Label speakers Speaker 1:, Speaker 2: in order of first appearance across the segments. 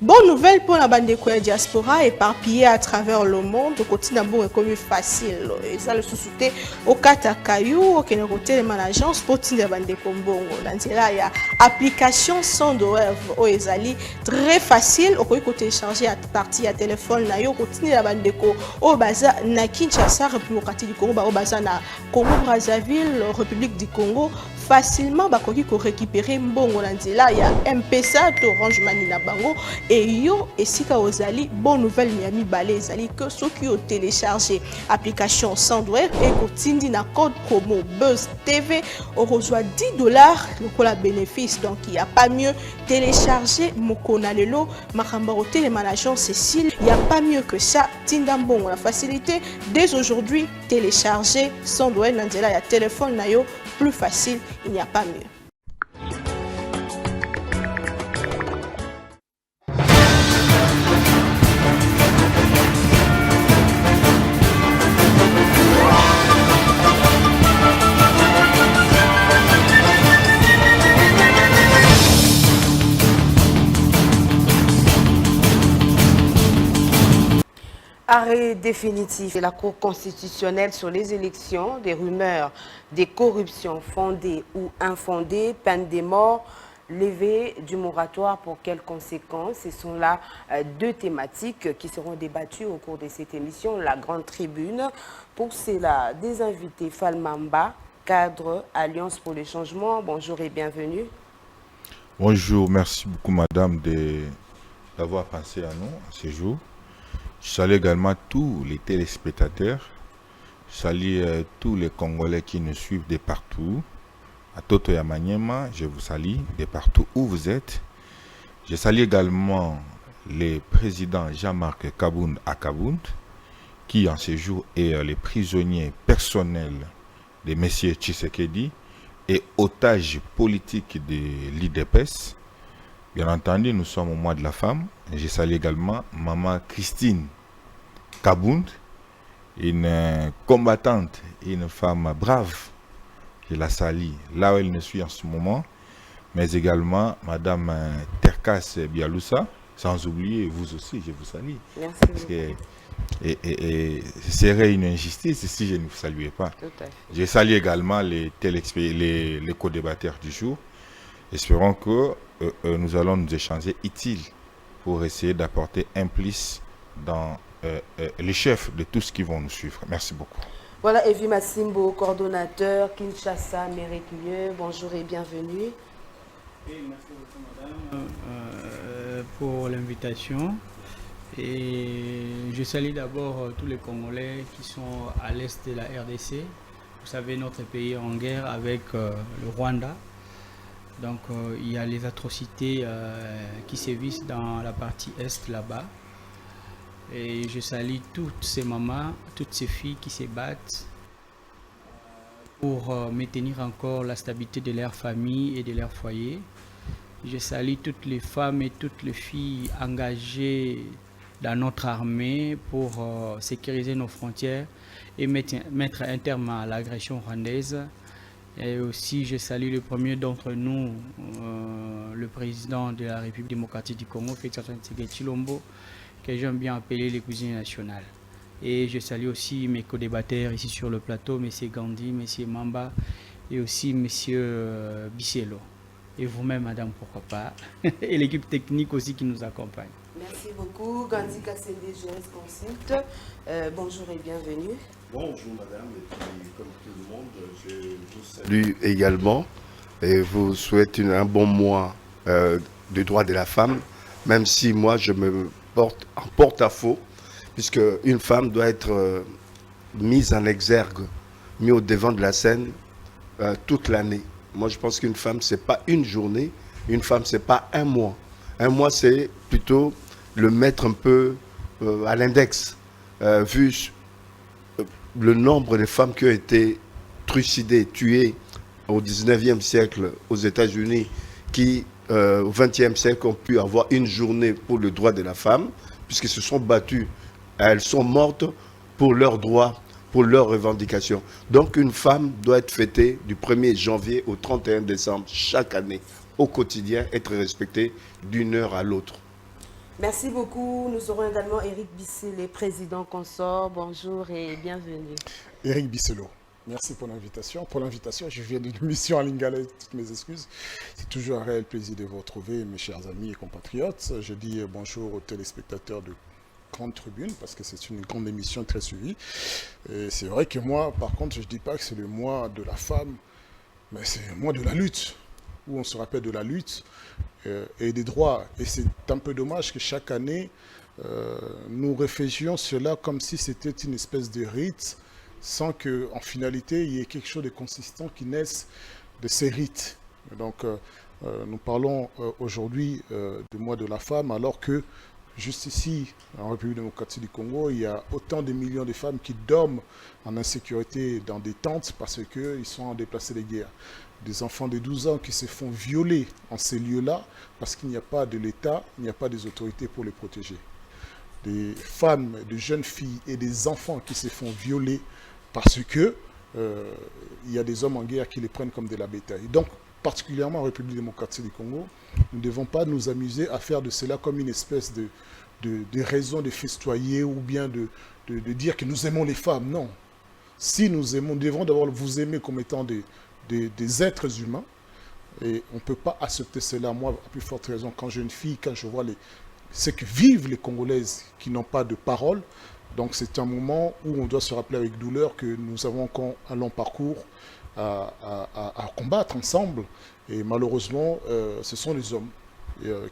Speaker 1: Bonne nouvelle pour la bande de diaspora éparpillée à travers le monde. Le quotidien bon est comme facile. Et ça le sous-souté au Katakayou, au Kénéroté, les agence pour la bande de Kombongo. Dans là, il y a application sans douleur au Ezali très facile. Au côté télécharger à partir à téléphone, na yo quotidien la bande de Ko au Baza na Kinshasa, République du Congo, au Baza na Congo Brazzaville, République du Congo. Facilement bakoki ko récupérer mbongo na nzela ya M-Pesa to Orange Money na bango et yo esika ozali bonne nouvelle miami balé ezali que ceux qui ont téléchargé application Sandwave et kotindi na code promo Buzz TV on reçoit $10 le la bénéfice donc il y a pas mieux télécharger mokona lelo makamba au télémanagement Cécile il y a pas mieux que ça tinda mbongo la facilité dès aujourd'hui télécharger Sandwave na nzela ya téléphone na yo plus facile, il n'y a pas mieux.
Speaker 2: Arrêt définitif de la Cour constitutionnelle sur les élections, des rumeurs, des corruptions fondées ou infondées, peine de mort, levée du moratoire pour quelles conséquences? Ce sont là deux thématiques qui seront débattues au cours de cette émission, la grande tribune. Pour cela, des invités, Falmamba, cadre Alliance pour le changement. Bonjour et bienvenue.
Speaker 3: Bonjour, merci beaucoup madame d'avoir pensé à nous à ce jour. Je salue également tous les téléspectateurs. Je salue tous les Congolais qui nous suivent de partout. À Toto Yamanyema, je vous salue de partout où vous êtes. Je salue également le président Jean-Marc Kabound à Kabound, qui en ce jour est le prisonnier personnel de M. Tshisekedi et otage politique de l'IDPS. Bien entendu, nous sommes au mois de la femme. Je salue également maman Christine Kabound, une combattante, une femme brave. Je la salue là où elle nous suit en ce moment. Mais également madame Terkas Bialoussa, sans oublier vous aussi, je vous salue.
Speaker 2: Merci.
Speaker 3: Parce que, ce serait une injustice si je ne vous saluais pas. Je salue également les co-débatteurs du jour. Espérons que nous allons nous échanger utile pour essayer d'apporter un plus dans les chefs de tous qui vont nous suivre. Merci beaucoup.
Speaker 2: Voilà, Evie Massimbo, coordonnateur Kinshasa, Mériculeux. Bonjour et bienvenue.
Speaker 4: Et merci beaucoup, madame, pour l'invitation. Et je salue d'abord tous les Congolais qui sont à l'est de la RDC. Vous savez, notre pays est en guerre avec le Rwanda. Donc il y a les atrocités qui sévissent dans la partie est là-bas. Et je salue toutes ces mamans, toutes ces filles qui se battent pour maintenir encore la stabilité de leur famille et de leur foyer. Je salue toutes les femmes et toutes les filles engagées dans notre armée pour sécuriser nos frontières et mettre un terme à l'agression rwandaise. Et aussi, je salue le premier d'entre nous, le président de la République démocratique du Congo, Félix Antoine Tshisekedi Tshilombo, que j'aime bien appeler les cousins nationales. Et je salue aussi mes co-débatteurs ici sur le plateau, M. Gandhi, M. Mamba et aussi M. Bisselo. Et vous-même, madame, pourquoi pas. Et l'équipe technique aussi qui nous accompagne.
Speaker 2: Merci beaucoup. Gandhi Kassende, GS Consult. Bonjour et bienvenue.
Speaker 5: Bonjour madame, et puis comme tout le monde, je vous salue également et vous souhaite un bon mois de droits de la femme, même si moi je me porte en porte-à-faux, puisque une femme doit être mise en exergue, mise au devant de la scène toute l'année. Moi je pense qu'une femme c'est pas une journée, une femme c'est pas un mois. Un mois c'est plutôt le mettre un peu à l'index, vu le nombre de femmes qui ont été trucidées, tuées au 19e siècle aux États-Unis, qui au 20e siècle ont pu avoir une journée pour le droit de la femme, puisqu'elles se sont battues, elles sont mortes pour leurs droits, pour leurs revendications. Donc une femme doit être fêtée du 1er janvier au 31 décembre chaque année, au quotidien, être respectée d'une heure à l'autre.
Speaker 2: Merci beaucoup. Nous aurons également Éric Bissele, président consort. Bonjour et bienvenue.
Speaker 6: Éric Bisselo, merci pour l'invitation. Je viens d'une mission à Lingala, toutes mes excuses. C'est toujours un réel plaisir de vous retrouver, mes chers amis et compatriotes. Je dis bonjour aux téléspectateurs de Grande Tribune, parce que c'est une grande émission très suivie. Et c'est vrai que moi, par contre, je ne dis pas que c'est le mois de la femme, mais c'est le mois de la lutte, où on se rappelle de la lutte et des droits. Et c'est un peu dommage que chaque année, nous réfléchissions cela comme si c'était une espèce de rite, sans qu'en finalité, il y ait quelque chose de consistant qui naisse de ces rites. Donc, nous parlons aujourd'hui du mois de la femme, alors que juste ici, en République démocratique du Congo, il y a autant de millions de femmes qui dorment en insécurité dans des tentes parce qu'ils sont déplacés de guerre. Des enfants de 12 ans qui se font violer en ces lieux-là parce qu'il n'y a pas de l'État, il n'y a pas des autorités pour les protéger. Des femmes, des jeunes filles et des enfants qui se font violer parce que il y a des hommes en guerre qui les prennent comme de la bétail. Donc, particulièrement en République démocratique du Congo, nous ne devons pas nous amuser à faire de cela comme une espèce de raison de festoyer ou bien de dire que nous aimons les femmes. Non. Si nous aimons, nous devons d'abord vous aimer comme étant des êtres humains. Et on ne peut pas accepter cela. Moi, à plus forte raison, quand j'ai une fille, quand je vois ce que vivent les Congolaises qui n'ont pas de parole, donc c'est un moment où on doit se rappeler avec douleur que nous avons encore un long parcours à combattre ensemble. Et malheureusement, ce sont les hommes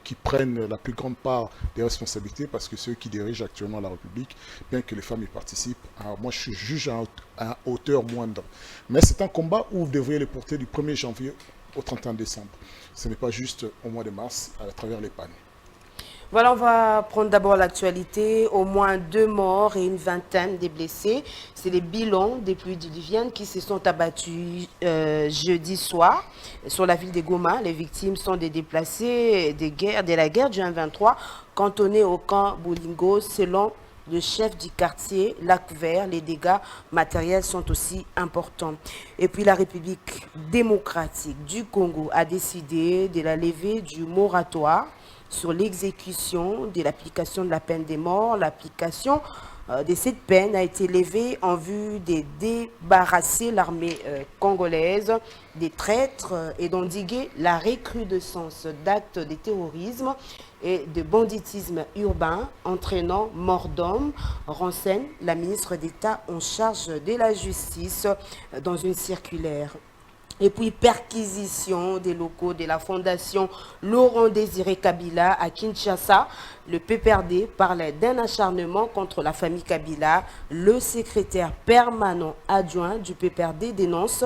Speaker 6: qui prennent la plus grande part des responsabilités parce que ceux qui dirigent actuellement la République, bien que les femmes y participent, moi je juge à hauteur moindre. Mais c'est un combat où vous devriez le porter du 1er janvier au 31 décembre. Ce n'est pas juste au mois de mars à travers les pannes.
Speaker 2: Voilà, on va prendre d'abord l'actualité. Au moins 2 morts et une vingtaine de blessés. C'est les bilans des pluies diluviennes qui se sont abattus jeudi soir sur la ville de Goma. Les victimes sont des déplacés de la guerre du 1-23, cantonnés au camp Boulingo. Selon le chef du quartier Lac Vert, les dégâts matériels sont aussi importants. Et puis la République démocratique du Congo a décidé de la levée du moratoire sur l'exécution de l'application de la peine de mort. L'application de cette peine a été levée en vue de débarrasser l'armée congolaise des traîtres et d'endiguer la recrudescence d'actes de terrorisme et de banditisme urbain entraînant mort d'homme, renseigne la ministre d'État en charge de la justice dans une circulaire. Et puis, perquisition des locaux de la Fondation Laurent Désiré Kabila à Kinshasa. Le PPRD parlait d'un acharnement contre la famille Kabila. Le secrétaire permanent adjoint du PPRD dénonce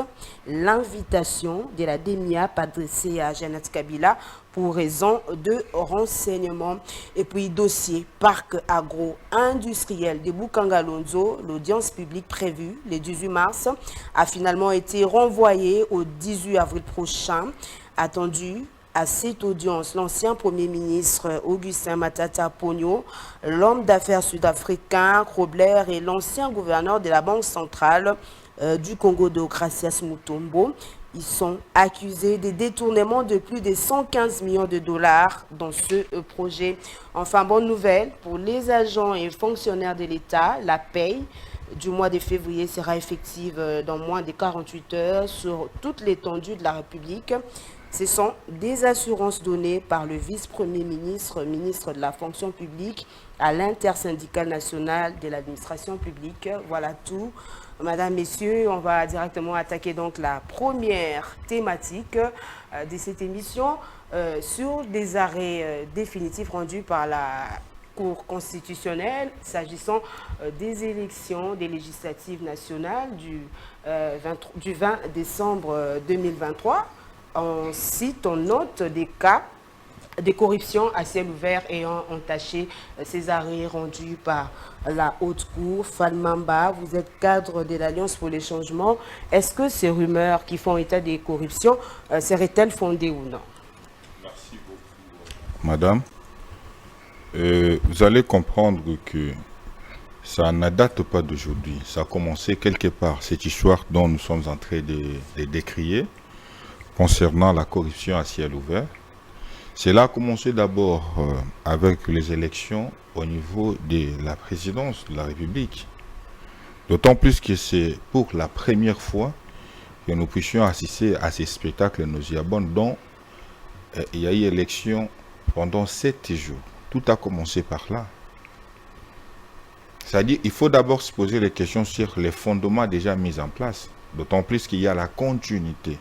Speaker 2: l'invitation de la DEMIAP adressée à Jeannette Kabila pour raison de renseignement. Et puis, dossier parc agro-industriel de Bukangalonzo, l'audience publique prévue le 18 mars a finalement été renvoyée au 18 avril prochain. Attendu à cette audience, l'ancien Premier ministre Augustin Matata Ponyo, l'homme d'affaires sud-africain Robler et l'ancien gouverneur de la Banque centrale du Congo de Gracias Mutombo. Ils sont accusés de détournement de plus de 115 millions de dollars dans ce projet. Enfin, bonne nouvelle pour les agents et fonctionnaires de l'État, la paye du mois de février sera effective dans moins de 48 heures sur toute l'étendue de la République. Ce sont des assurances données par le vice-premier ministre, ministre de la fonction publique, à l'intersyndicale nationale de l'administration publique. Voilà tout. Madame, Messieurs, on va directement attaquer donc la première thématique de cette émission sur des arrêts définitifs rendus par la Cour constitutionnelle s'agissant des élections des législatives nationales du 20 décembre 2023. On cite, on note des cas de corruption à ciel ouvert ayant entaché ces arrêts rendus par la Haute Cour. Falmamba, vous êtes cadre de l'Alliance pour les changements. Est-ce que ces rumeurs qui font état des corruptions seraient-elles fondées ou non?
Speaker 3: Merci beaucoup, madame. Vous allez comprendre que ça ne date pas d'aujourd'hui. Ça a commencé quelque part, cette histoire dont nous sommes en train de décrier concernant la corruption à ciel ouvert. Cela a commencé d'abord avec les élections au niveau de la présidence de la République. D'autant plus que c'est pour la première fois que nous puissions assister à ces spectacles nauséabonds dont il y a eu élection pendant 7 jours. Tout a commencé par là. C'est-à-dire qu'il faut d'abord se poser les questions sur les fondements déjà mis en place. D'autant plus qu'il y a la continuité.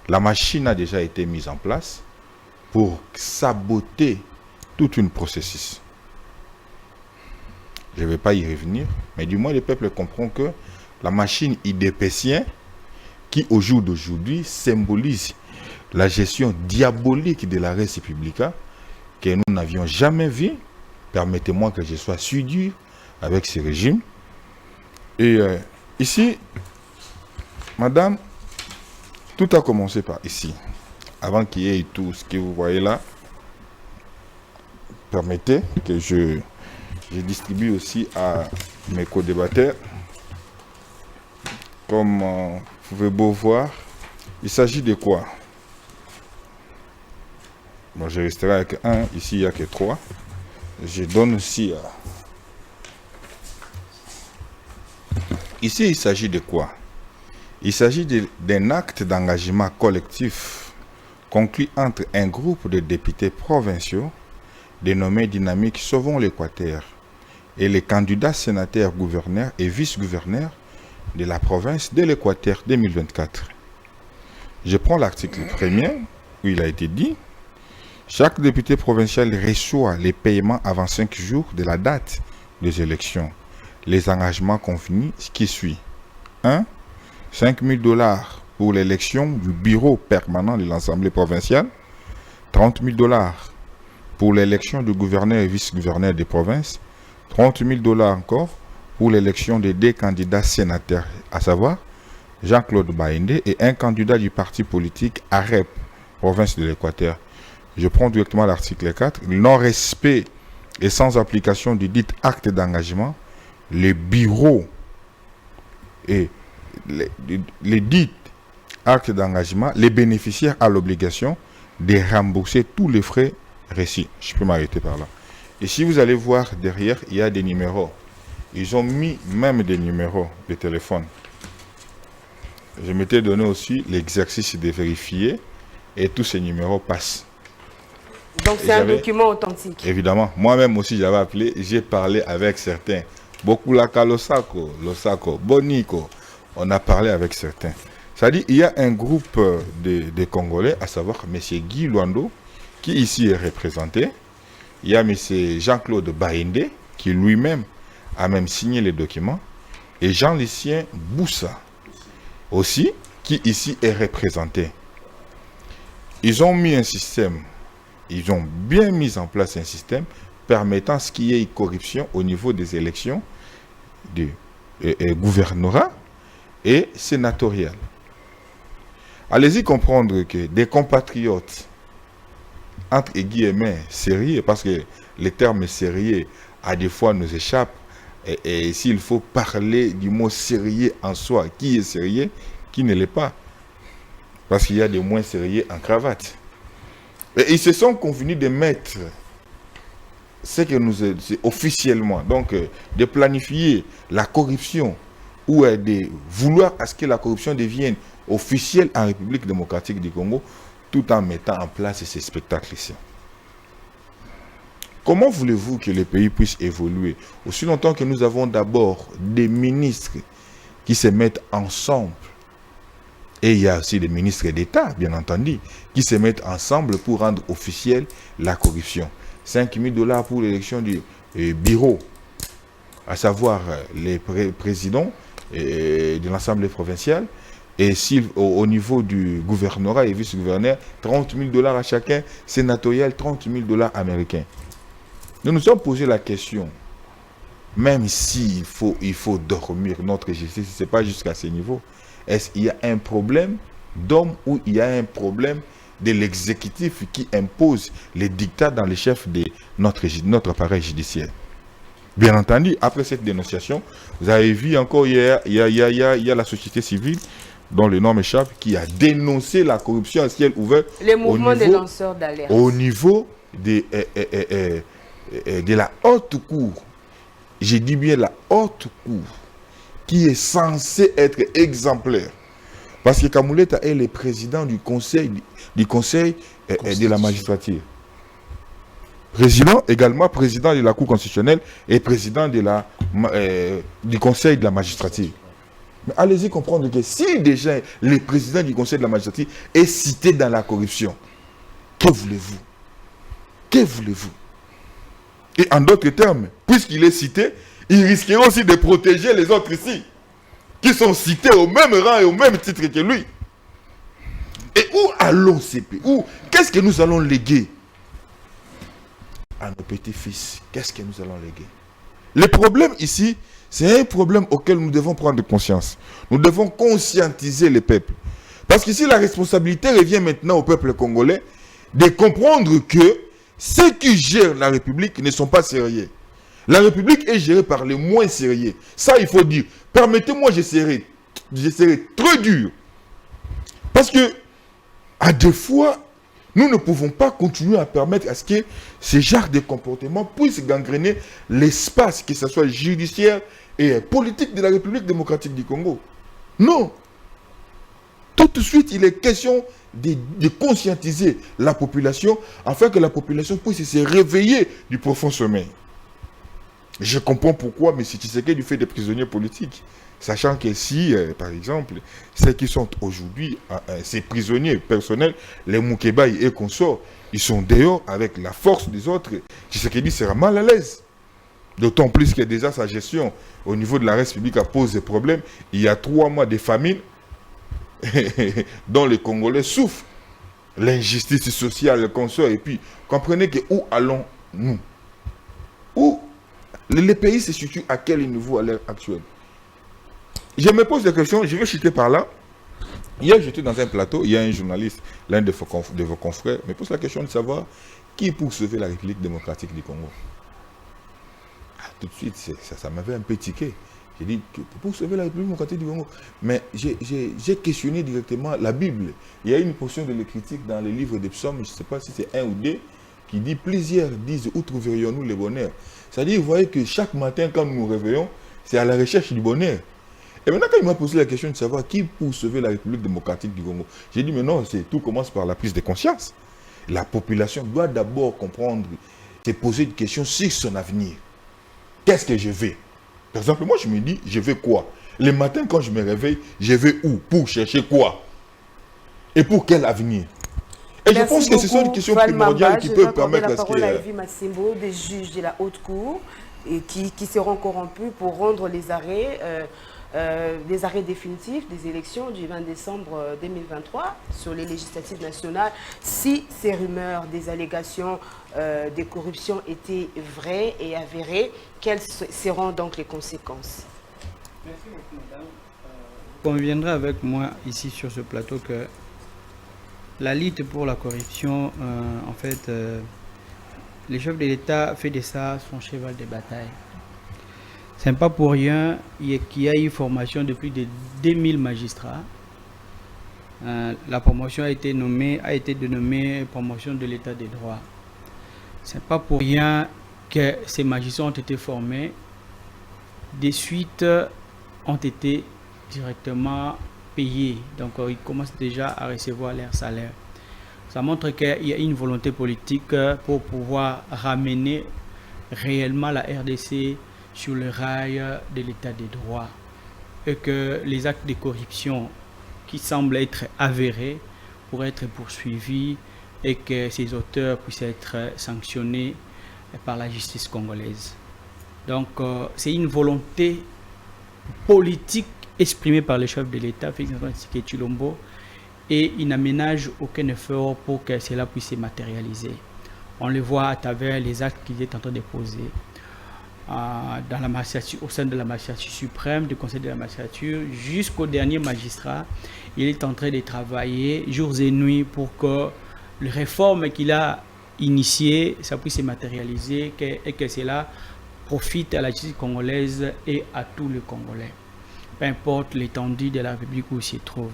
Speaker 3: La machine a déjà été mise en place pour saboter tout un processus. Je ne vais pas y revenir, mais du moins le peuple comprend que la machine idépécienne, qui au jour d'aujourd'hui symbolise la gestion diabolique de la res publica, que nous n'avions jamais vu, permettez-moi que je sois si dur avec ce régime. Et ici, madame, tout a commencé par ici. Avant qu'il y ait tout ce que vous voyez là, permettez que je distribue aussi à mes co-débatteurs. Comme vous pouvez beau voir, il s'agit de quoi? Bon, je resterai avec un. Ici, il n'y a que 3. Je donne aussi à... Ici, il s'agit de quoi? Il s'agit d'un acte d'engagement collectif conclu entre un groupe de députés provinciaux dénommé Dynamique Sauvons l'Équateur et les candidats sénateurs, gouverneurs et vice-gouverneurs de la province de l'Équateur 2024. Je prends l'article 1er où il a été dit: chaque député provincial reçoit les paiements avant 5 jours de la date des élections. Les engagements convenus qui suit. 1. 5 000 $ pour l'élection du bureau permanent de l'Assemblée provinciale. 30 000 $ pour l'élection du gouverneur et vice-gouverneur des provinces. 30 000 $ encore pour l'élection des 2 candidats sénateurs, à savoir Jean-Claude Baïndé et un candidat du parti politique AREP, province de l'Équateur. Je prends directement l'article 4. Non-respect et sans application du dit acte d'engagement, les bureaux et les dits actes d'engagement, les bénéficiaires à l'obligation de rembourser tous les frais reçus. Je peux m'arrêter par là. Et si vous allez voir derrière, il y a des numéros. Ils ont mis même des numéros de téléphone. Je m'étais donné aussi l'exercice de vérifier et tous ces numéros passent.
Speaker 2: Donc c'est un document authentique.
Speaker 3: Évidemment. Moi-même aussi, j'avais appelé, j'ai parlé avec certains. Bokulaka Losako, Bonico. On a parlé avec certains. C'est-à-dire il y a un groupe de Congolais, à savoir M. Guy Luando, qui ici est représenté. Il y a M. Jean-Claude Baïndé, qui lui-même a même signé les documents. Et Jean-Lucien Boussa, aussi, qui ici est représenté. Ils ont mis un système, ils ont bien mis en place un système permettant ce qu'il y ait une corruption au niveau des élections du gouvernorat et sénatorial. Allez-y comprendre que des compatriotes, entre guillemets, sérieux, parce que les termes sérieux, à des fois, nous échappent, et s'il faut parler du mot sérieux en soi, qui est sérieux, qui ne l'est pas, parce qu'il y a des moins sérieux en cravate. Et ils se sont convenus de mettre ce que nous officiellement, donc de planifier la corruption ou de vouloir à ce que la corruption devienne officielle en République démocratique du Congo, tout en mettant en place ces spectacles ici. Comment voulez-vous que le pays puisse évoluer aussi longtemps que nous avons d'abord des ministres qui se mettent ensemble, et il y a aussi des ministres d'État, bien entendu, qui se mettent ensemble pour rendre officielle la corruption. 5 000 $ pour l'élection du bureau, à savoir les présidents de l'Assemblée provinciale, et si, au niveau du gouvernorat et vice-gouverneur, 30 000 $ à chacun, sénatorial, 30 000 $ américains. Nous nous sommes posé la question, même s'il faut dormir notre justice, ce n'est pas jusqu'à ce niveau. Est-ce qu'il y a un problème d'homme ou il y a un problème de l'exécutif qui impose les dictats dans les chefs de notre appareil judiciaire? Bien entendu, après cette dénonciation, vous avez vu encore, il y a la société civile. dont le nom m'échappe, qui a dénoncé la corruption à ciel ouvert.
Speaker 2: Les mouvements des lanceurs d'alerte.
Speaker 3: Au niveau de la haute cour. Je dis bien la haute cour, qui est censée être exemplaire. Parce que Kamouleta est le président du conseil de la magistrature. Président, également président de la Cour constitutionnelle et président de du conseil de la magistrature. Mais allez-y comprendre que si déjà le président du conseil de la magistrature est cité dans la corruption, que voulez-vous? Que voulez-vous? Et en d'autres termes, puisqu'il est cité, il risquera aussi de protéger les autres ici, qui sont cités au même rang et au même titre que lui. Et où allons ces pays? Qu'est-ce que nous allons léguer à nos petits-fils? Qu'est-ce que nous allons léguer? Le problème ici, c'est un problème auquel nous devons prendre conscience. Nous devons conscientiser les peuples. Parce qu'ici, la responsabilité revient maintenant au peuple congolais de comprendre que ceux qui gèrent la République ne sont pas sérieux. La République est gérée par les moins sérieux. Ça, il faut dire. Permettez-moi, je serai très dur. Parce que, à des fois, nous ne pouvons pas continuer à permettre à ce que ce genre de comportement puisse gangréner l'espace, que ce soit judiciaire et politique de la République démocratique du Congo. Non. Tout de suite, il est question de conscientiser la population afin que la population puisse se réveiller du profond sommeil. Je comprends pourquoi M. Tshisekedi fait des prisonniers politiques. Sachant que si, par exemple, ceux qui sont aujourd'hui, ces prisonniers personnels, les Moukébaï et consorts, ils sont dehors avec la force des autres, Tshisekedi sera mal à l'aise. D'autant plus que déjà sa gestion au niveau de la République a posé des problèmes. Il y a 3 mois de famine dont les Congolais souffrent. L'injustice sociale, le consort. Et puis, comprenez que où allons-nous? Où les pays se situent à quel niveau à l'heure actuelle? Je me pose des questions, je vais chuter par là. Hier, j'étais dans un plateau, il y a un journaliste, l'un de vos confrères, me pose la question de savoir qui pour sauver la République démocratique du Congo. Tout de suite, ça m'avait un peu tiqué. J'ai dit, pour sauver la République démocratique du Congo. Mais j'ai questionné directement la Bible. Il y a une portion de l'écritique dans le livre des psaumes, je ne sais pas si c'est 1 ou 2, qui dit, plusieurs disent, où trouverions-nous le bonheur? C'est-à-dire, vous voyez que chaque matin, quand nous nous réveillons, c'est à la recherche du bonheur. Et maintenant, quand il m'a posé la question de savoir qui pour sauver la République démocratique du Congo, j'ai dit, mais non, tout commence par la prise de conscience. La population doit d'abord comprendre, se poser une question sur son avenir. Qu'est-ce que je veux? Par exemple, moi, je me dis, je veux quoi? Le matin, quand je me réveille, je vais où? Pour chercher quoi? Et pour quel avenir? Et merci, je pense que ce sont des questions primordiales qui peuvent permettre à ce que...
Speaker 2: Je vais la parole à Yves Massimbo, des juges de la Haute Cour, et qui seront corrompus pour rendre les arrêts définitifs des élections du 20 décembre 2023 sur les législatives nationales. Si ces rumeurs, des allégations de corruption étaient vraies et avérées, quelles seront donc les conséquences?
Speaker 4: Merci beaucoup, madame. Vous conviendrez avec moi ici sur ce plateau que la lutte pour la corruption, en fait, le chef de l'État fait de ça son cheval de bataille. Ce n'est pas pour rien qu'il y a eu formation de plus de 2000 magistrats. La promotion a été dénommée promotion de l'État des droits. Ce n'est pas pour rien que ces magistrats ont été formés. Des suites ont été directement payés. Donc ils commencent déjà à recevoir leur salaire. Ça montre qu'il y a une volonté politique pour pouvoir ramener réellement la RDC sur le rail de l'état des droits et que les actes de corruption qui semblent être avérés pourraient être poursuivis et que ces auteurs puissent être sanctionnés par la justice congolaise. Donc c'est une volonté politique exprimée par le chef de l'État, Félix Antoine Tshisekedi Tshilombo, et il n'aménage aucun effort pour que cela puisse se matérialiser. On le voit à travers les actes qu'il est en train de poser dans la magistrature, au sein de la magistrature suprême, du conseil de la magistrature, jusqu'au dernier magistrat. Il est en train de travailler jours et nuits pour que les réformes qu'il a initiées, ça puisse se matérialiser et que cela profite à la justice congolaise et à tous les Congolais. peu importe l'étendue de la République où il se trouve.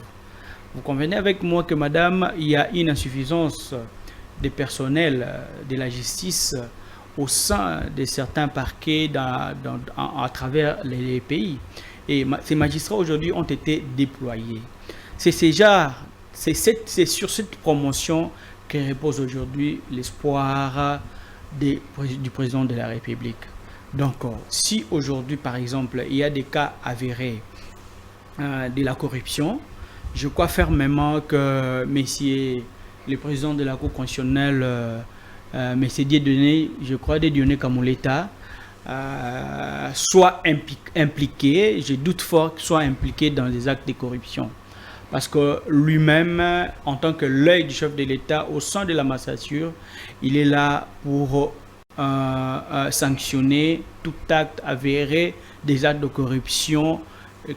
Speaker 4: Vous convenez avec moi que, madame, il y a une insuffisance des personnels de la justice au sein de certains parquets à travers les pays. Et ces magistrats aujourd'hui ont été déployés. C'est sur cette promotion que repose aujourd'hui l'espoir du président de la République. Donc, si aujourd'hui, par exemple, il y a des cas avérés de la corruption, je crois fermement que messieurs le président de la Cour constitutionnelle, messieurs Dieudonné, je crois Dieudonné Kamoleta, soit impliqué, je doute fort qu'il soit impliqué dans des actes de corruption. Parce que lui-même, en tant que l'œil du chef de l'État au sein de la magistrature, il est là pour sanctionner tout acte avéré des actes de corruption,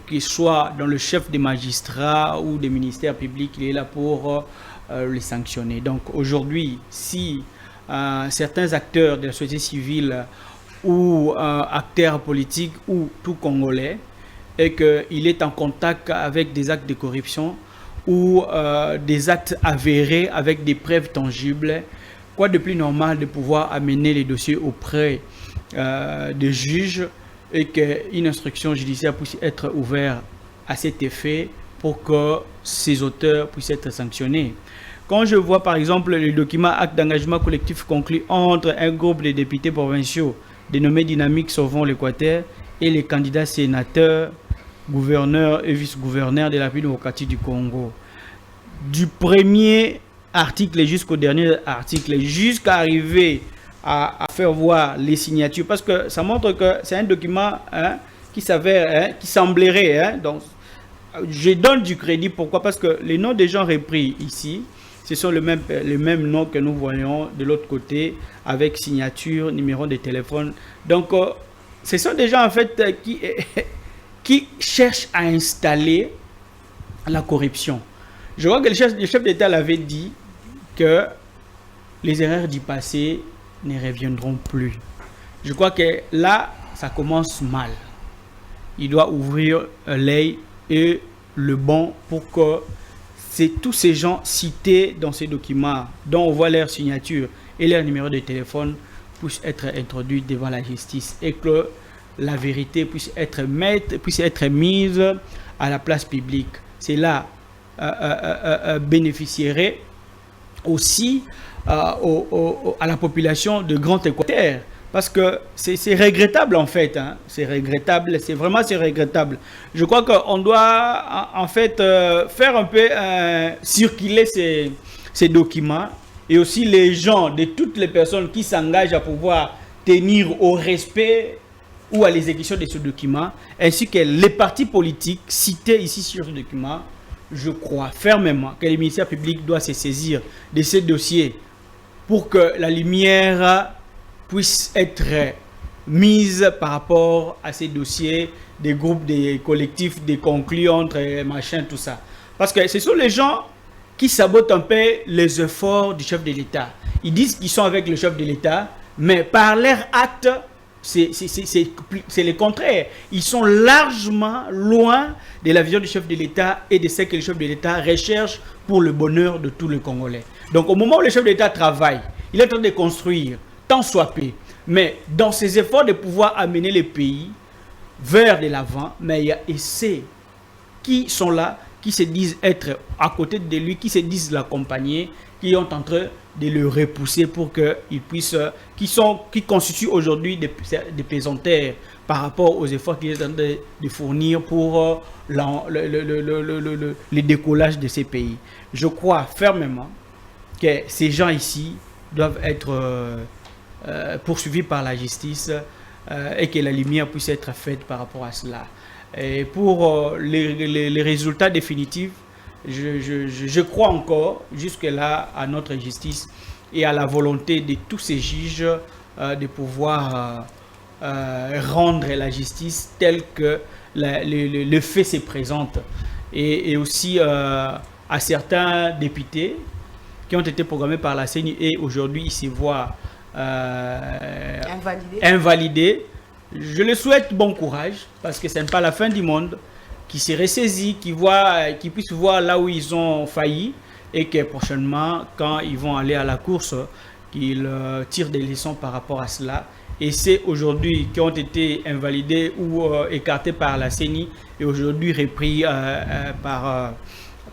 Speaker 4: qu'il soit dans le chef des magistrats ou des ministères publics, il est là pour les sanctionner. Donc aujourd'hui, si certains acteurs de la société civile ou acteurs politiques ou tout Congolais, et qu'il est en contact avec des actes de corruption ou des actes avérés avec des preuves tangibles, quoi de plus normal de pouvoir amener les dossiers auprès des juges et qu'une instruction judiciaire puisse être ouverte à cet effet pour que ces auteurs puissent être sanctionnés. Quand je vois par exemple le document acte d'engagement collectif conclu entre un groupe de députés provinciaux dénommé Dynamique Sauvons l'Équateur et les candidats sénateurs, gouverneurs et vice-gouverneurs de la République démocratique du Congo, du premier article jusqu'au dernier article, jusqu'à arriver à faire voir les signatures, parce que ça montre que c'est un document qui s'avère, qui semblerait, donc je donne du crédit. Pourquoi? Parce que les noms des gens repris ici, ce sont les mêmes noms que nous voyons de l'autre côté, avec signature, numéro de téléphone. Donc ce sont des gens en fait qui cherchent à installer la corruption. Je vois que le chef d'État l'avait dit que les erreurs du passé ne reviendront plus. Je crois que là, ça commence mal. Il doit ouvrir l'œil et le bon pour que tous ces gens cités dans ces documents, dont on voit leur signature et leur numéro de téléphone, puissent être introduits devant la justice et que la vérité puisse être mise à la place publique. Cela bénéficierait aussi à la population de Grand Équateur, parce que c'est regrettable en fait, c'est regrettable, c'est regrettable. Je crois qu'on doit en fait faire un peu circuler ces documents, et aussi les gens, de toutes les personnes qui s'engagent à pouvoir tenir au respect ou à l'exécution de ce document, ainsi que les partis politiques cités ici sur ce document. Je crois fermement que les ministères publics doivent se saisir de ces dossiers pour que la lumière puisse être mise par rapport à ces dossiers des groupes, des collectifs, des conclus entre machin, tout ça. Parce que ce sont les gens qui sabotent un peu les efforts du chef de l'État. Ils disent qu'ils sont avec le chef de l'État, mais par leurs actes, c'est le contraire. Ils sont largement loin de la vision du chef de l'État et de ce que le chef de l'État recherche pour le bonheur de tous les Congolais. Donc au moment où le chef de l'État travaille, il est en train de construire, tant soit peu. Mais dans ses efforts de pouvoir amener le pays vers de l'avant, mais il y a ceux qui sont là, qui se disent être à côté de lui, qui se disent l'accompagner, qui ont en train de le repousser pour qu'ils puissent, qui constituent aujourd'hui des pesanteurs par rapport aux efforts qu'il est en train de fournir pour le décollage de ces pays. Je crois fermement que ces gens ici doivent être poursuivis par la justice et que la lumière puisse être faite par rapport à cela. Et pour les résultats définitifs, je crois encore jusque-là à notre justice et à la volonté de tous ces juges de pouvoir rendre la justice telle que le fait se présente. Et aussi à certains députés qui ont été programmés par la CENI et aujourd'hui ils se voient invalidés. Je les souhaite bon courage parce que ce n'est pas la fin du monde, qui se ressaisit, qui puissent voir là où ils ont failli et que prochainement, quand ils vont aller à la course, qu'ils tirent des leçons par rapport à cela. Et c'est aujourd'hui qui ont été invalidés ou écartés par la CENI et aujourd'hui repris par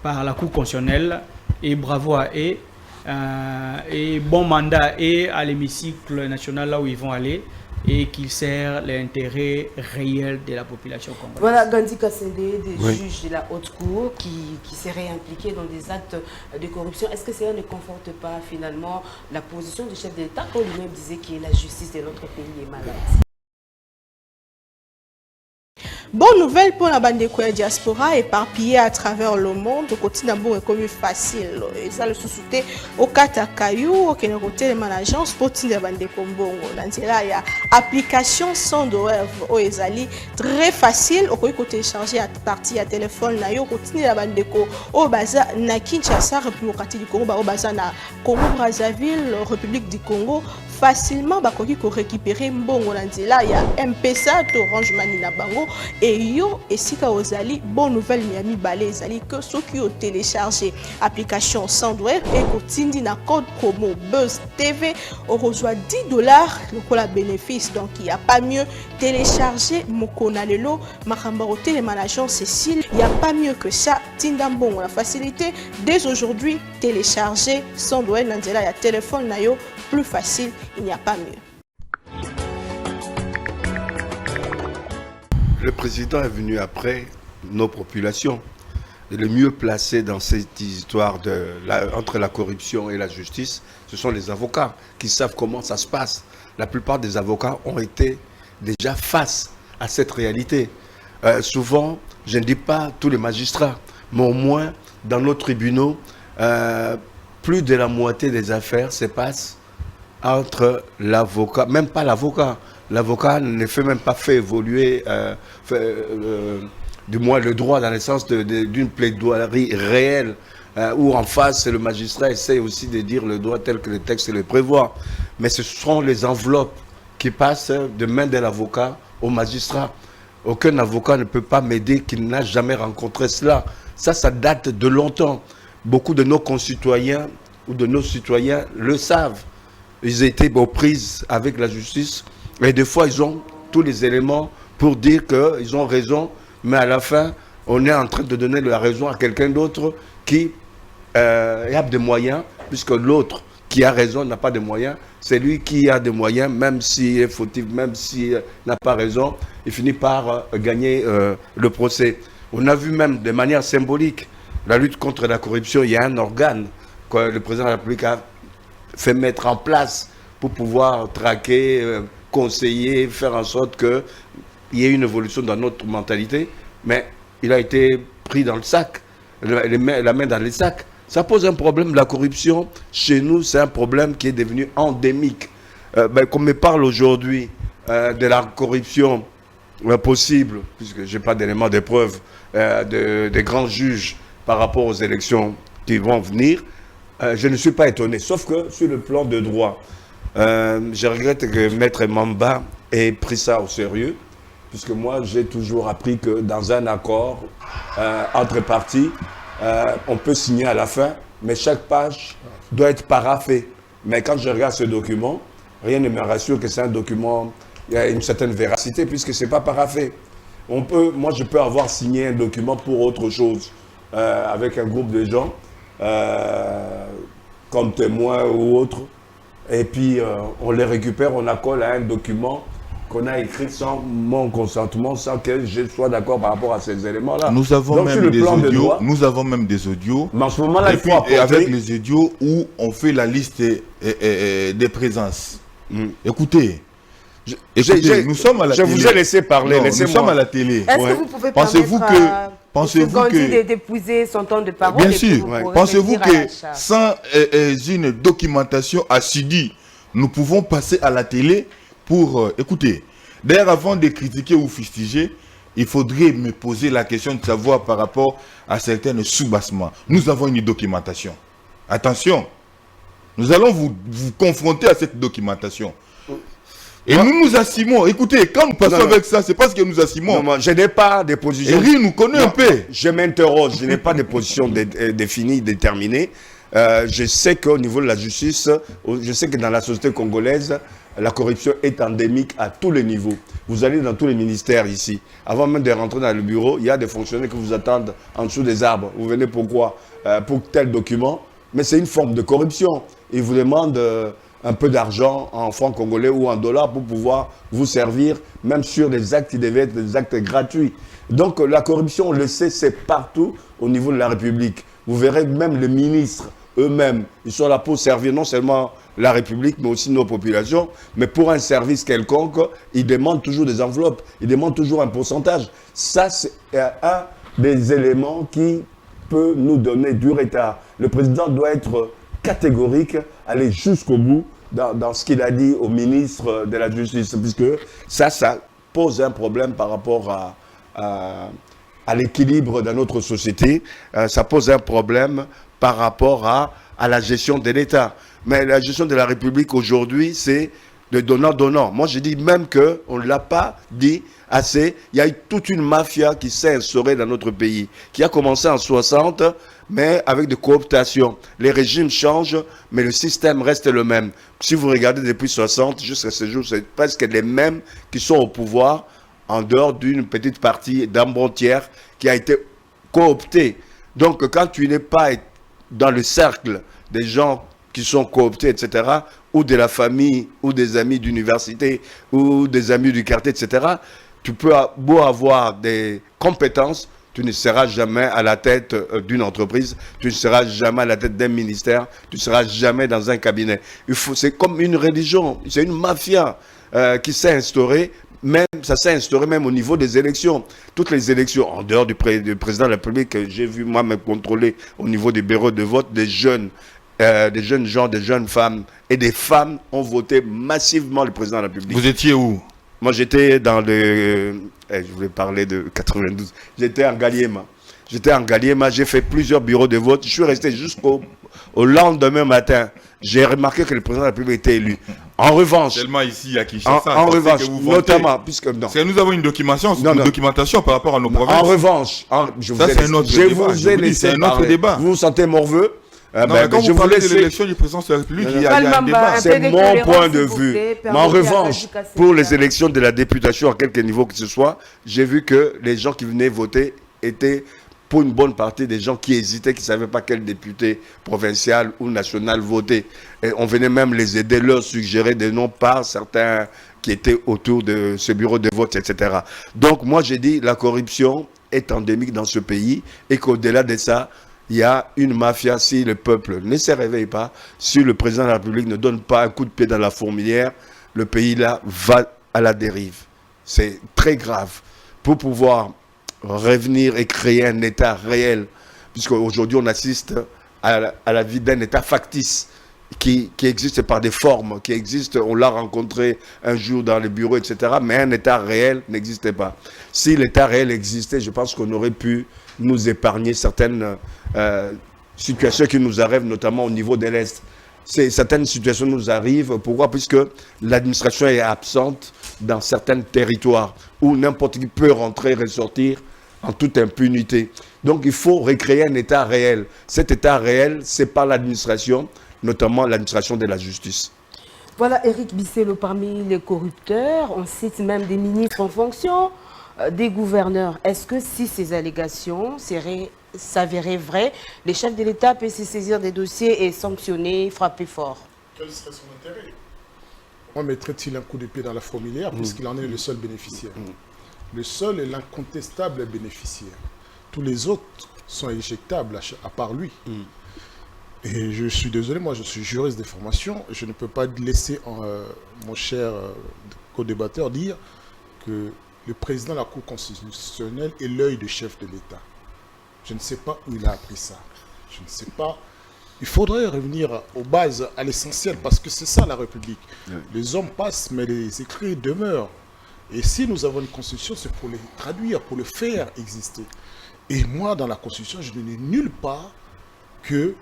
Speaker 4: la Cour constitutionnelle. Et bravo à eux. Et bon mandat et à l'hémicycle national là où ils vont aller et qu'ils servent l'intérêt réel de la population congolaise.
Speaker 2: Voilà Gandhi Kassende, des juges de la haute cour qui seraient impliqués dans des actes de corruption. Est-ce que cela ne conforte pas finalement la position du chef de l'État quand lui-même disait que la justice de notre pays est malade?
Speaker 1: Bonne nouvelle pour la bande de diaspora éparpillée à travers le monde. Le quotidien est comme facile. Et ça le sous-souté au Katakayou, au Kénéroté, les agence pour la bande de Kombongo. Dans ce là, il y a application sans douleur au Ezali très facile. Au côté télécharger à partir à téléphone, na yo continue la bande de Ko au Baza na Kinshasa, République du Congo, au Baza na Congo Brazzaville, République du Congo. Facilement bakoki ko récupérer mbongo na nzela ya M-Pesa to Orange Money na bango et yo esika ozali bonne nouvelle Miami Balé ezali que ceux qui ont téléchargé application Sandwave et kotindi na code promo Buzz TV on reçoit $10 lokola bénéfice. Donc il y a pas mieux télécharger Mokona Lelo Makamba Hotel et Management Cécile, il y a pas mieux que ça. Tindambongo la facilité dès aujourd'hui télécharger Sandwave na nzela ya téléphone na yo plus facile, il n'y a pas mieux.
Speaker 5: Le président est venu après nos populations. Et le mieux placé dans cette histoire entre la corruption et la justice, ce sont les avocats qui savent comment ça se passe. La plupart des avocats ont été déjà face à cette réalité. Souvent, je ne dis pas tous les magistrats, mais au moins dans nos tribunaux, plus de la moitié des affaires se passent entre l'avocat, même pas l'avocat. L'avocat ne fait même pas évoluer du moins le droit dans le sens d'une plaidoirie réelle où en face le magistrat essaie aussi de dire le droit tel que le texte le prévoit. Mais ce sont les enveloppes qui passent de main de l'avocat au magistrat. Aucun avocat ne peut pas m'aider qui n'a jamais rencontré cela. Ça date de longtemps. Beaucoup de nos concitoyens ou de nos citoyens le savent. Ils étaient aux prises avec la justice et des fois ils ont tous les éléments pour dire qu'ils ont raison, mais à la fin on est en train de donner la raison à quelqu'un d'autre qui a des moyens, puisque l'autre qui a raison n'a pas de moyens. C'est lui qui a des moyens, même s'il est fautif, même s'il n'a pas raison, il finit par gagner le procès. On a vu même de manière symbolique la lutte contre la corruption. Il y a un organe que le président de la République a fait mettre en place pour pouvoir traquer, conseiller, faire en sorte qu'il y ait une évolution dans notre mentalité. Mais il a été pris dans le sac, la main dans les sacs. Ça pose un problème. La corruption, chez nous, c'est un problème qui est devenu endémique. Qu'on me parle aujourd'hui de la corruption possible, puisque je n'ai pas d'éléments de preuve, des grands juges par rapport aux élections qui vont venir, je ne suis pas étonné. Sauf que sur le plan de droit, je regrette que Maître Mamba ait pris ça au sérieux, puisque moi, j'ai toujours appris que dans un accord entre parties, on peut signer à la fin, mais chaque page doit être paraphée. Mais quand je regarde ce document, rien ne me rassure que c'est un document, il y a une certaine véracité, puisque ce n'est pas paraphé. Moi, je peux avoir signé un document pour autre chose, avec un groupe de gens, comme témoins ou autres, et puis on les récupère, on accole à un document qu'on a écrit sans mon consentement, sans que je sois d'accord par rapport à ces éléments-là.
Speaker 3: Nous avons donc, même des audios. Nous avons même des audios.
Speaker 5: Mais en ce moment-là, il faut apporter...
Speaker 3: Et avec les audios où on fait la liste des présences. Écoutez, nous sommes à la télé.
Speaker 5: Je vous ai laissé parler.
Speaker 3: Nous sommes à la télé.
Speaker 2: Est-ce que vous pouvez
Speaker 3: Pensez-vous que
Speaker 2: d'épouser son temps de parole?
Speaker 3: Bien sûr. Pensez-vous que sans une documentation assidue, nous pouvons passer à la télé pour écouter? D'ailleurs, avant de critiquer ou fustiger, il faudrait me poser la question de savoir par rapport à certains sous-bassements. Nous avons une documentation. Attention, nous allons vous confronter à cette documentation. Et nous assumons. Écoutez, quand nous passons avec ça, c'est parce que nous assumons.
Speaker 5: Non, moi, je n'ai pas de position.
Speaker 3: Henri nous connaît un peu.
Speaker 5: Je m'interroge, je n'ai pas de position définie, déterminée. Je sais qu'au niveau de la justice, je sais que dans la société congolaise, la corruption est endémique à tous les niveaux. Vous allez dans tous les ministères ici. Avant même de rentrer dans le bureau, il y a des fonctionnaires qui vous attendent en dessous des arbres. Vous venez pourquoi? Pour tel document. Mais c'est une forme de corruption. Ils vous demandent un peu d'argent en francs congolais ou en dollars pour pouvoir vous servir, même sur des actes qui devaient être des actes gratuits. Donc la corruption, on le sait, c'est partout au niveau de la République. Vous verrez même les ministres eux-mêmes, ils sont là pour servir non seulement la République, mais aussi nos populations. Mais pour un service quelconque, ils demandent toujours des enveloppes, ils demandent toujours un pourcentage. Ça, c'est un des éléments qui peut nous donner du retard. Le président doit être catégorique, aller jusqu'au bout dans ce qu'il a dit au ministre de la Justice, puisque ça pose un problème par rapport à l'équilibre de notre société. Ça pose un problème par rapport à la gestion de l'État. Mais la gestion de la République aujourd'hui, c'est de donnant-donnant. Moi, je dis même qu'on ne l'a pas dit assez. Il y a eu toute une mafia qui s'est instaurée dans notre pays, qui a commencé en 60, mais avec des cooptations. Les régimes changent, mais le système reste le même. Si vous regardez depuis 60 jusqu'à ce jour, c'est presque les mêmes qui sont au pouvoir, en dehors d'une petite partie d'un bon tiers qui a été coopté. Donc, quand tu n'es pas dans le cercle des gens qui sont cooptés, etc., ou de la famille, ou des amis d'université, ou des amis du quartier, etc., tu peux beau avoir des compétences, tu ne seras jamais à la tête d'une entreprise, tu ne seras jamais à la tête d'un ministère, tu ne seras jamais dans un cabinet. C'est comme une religion, c'est une mafia qui s'est instaurée. Même, ça s'est instauré même au niveau des élections. Toutes les élections, en dehors du président de la République, j'ai vu moi-même contrôler au niveau des bureaux de vote, des jeunes gens, des jeunes femmes et des femmes ont voté massivement le président de la République.
Speaker 3: Vous étiez où?
Speaker 5: Moi, j'étais dans le... je voulais parler de 92. J'étais en Galiema. J'ai fait plusieurs bureaux de vote. Je suis resté jusqu'au lendemain matin. J'ai remarqué que le président de la République était élu. En revanche...
Speaker 3: Tellement ici à Kinshasa.
Speaker 5: En revanche, notamment, puisque... Non.
Speaker 3: Parce que nous avons une documentation par rapport à nos provinces.
Speaker 5: En revanche, je
Speaker 3: c'est un autre débat.
Speaker 5: Vous vous sentez morveux?
Speaker 3: Quand vous parlez de l'élection du président de la République, il y a un débat.
Speaker 5: C'est mon point de vue. Mais en revanche, pour les élections de la députation, à quelque niveau que ce soit, j'ai vu que les gens qui venaient voter étaient, pour une bonne partie, des gens qui hésitaient, qui ne savaient pas quel député provincial ou national voter. Et on venait même les aider, leur suggérer des noms par certains qui étaient autour de ce bureau de vote, etc. Donc moi, j'ai dit la corruption est endémique dans ce pays et qu'au-delà de ça, il y a une mafia. Si le peuple ne se réveille pas, si le président de la République ne donne pas un coup de pied dans la fourmilière, le pays là va à la dérive. C'est très grave. Pour pouvoir revenir et créer un État réel, puisqu'aujourd'hui on assiste à la vie d'un État factice qui existe par des formes, qui existe, on l'a rencontré un jour dans les bureaux, etc. Mais un État réel n'existait pas. Si l'État réel existait, je pense qu'on aurait pu nous épargner certaines situations qui nous arrivent, notamment au niveau de l'Est. Certaines situations nous arrivent. Pourquoi? Puisque l'administration est absente dans certains territoires où n'importe qui peut rentrer et ressortir en toute impunité. Donc il faut recréer un État réel. Cet État réel, c'est par l'administration, notamment l'administration de la justice.
Speaker 2: Voilà, Éric Bisselo, parmi les corrupteurs, on cite même des ministres en fonction, des gouverneurs. Est-ce que si ces allégations s'avéraient vraies, les chefs de l'État peuvent se saisir des dossiers et sanctionner, frapper fort?
Speaker 6: Quel serait son intérêt? On mettrait-il un coup de pied dans la fourmilière puisqu'il en est le seul bénéficiaire? Le seul et l'incontestable bénéficiaire. Tous les autres sont éjectables à part lui. Et je suis désolé, moi je suis juriste de formation, je ne peux pas laisser mon cher co-débatteur dire que le président de la Cour constitutionnelle est l'œil du chef de l'État. Je ne sais pas où il a appris ça. Je ne sais pas. Il faudrait revenir aux bases, à l'essentiel, parce que c'est ça la République. Les hommes passent, mais les écrits demeurent. Et si nous avons une constitution, c'est pour les traduire, pour le faire exister. Et moi, dans la constitution, je ne lis nulle part que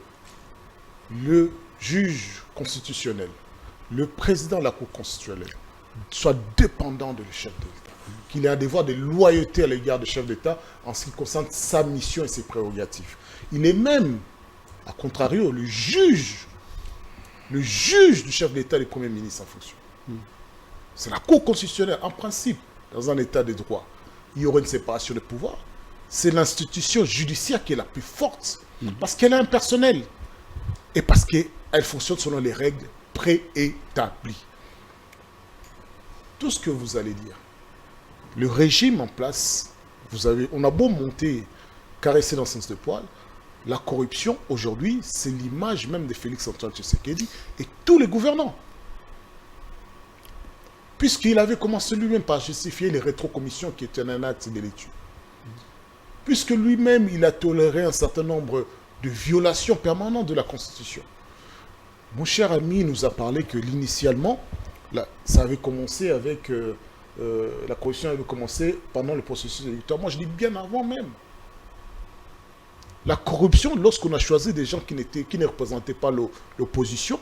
Speaker 6: le juge constitutionnel, le président de la Cour constitutionnelle, soit dépendant de le chef de l'État, qu'il ait un devoir de loyauté à l'égard du chef d'État en ce qui concerne sa mission et ses prérogatives. Il est même, à contrario, le juge du chef d'État et du Premier ministre en fonction. C'est la Cour constitutionnelle, en principe, dans un État de droit. Il y aurait une séparation de pouvoir. C'est l'institution judiciaire qui est la plus forte, parce qu'elle est impersonnelle et parce qu'elle fonctionne selon les règles préétablies. Tout ce que vous allez dire, le régime en place, on a beau monter, caresser dans le sens de poil, la corruption, aujourd'hui, c'est l'image même de Félix-Antoine Tshisekedi et tous les gouvernants. Puisqu'il avait commencé lui-même par justifier les rétrocommissions qui étaient un acte délictueux. Puisque lui-même, il a toléré un certain nombre de violations permanentes de la Constitution. Mon cher ami nous a parlé que l'initialement, ça avait commencé avec... la corruption avait commencé pendant le processus électoral. Moi, je dis bien avant même. La corruption, lorsqu'on a choisi des gens qui ne représentaient pas l'opposition,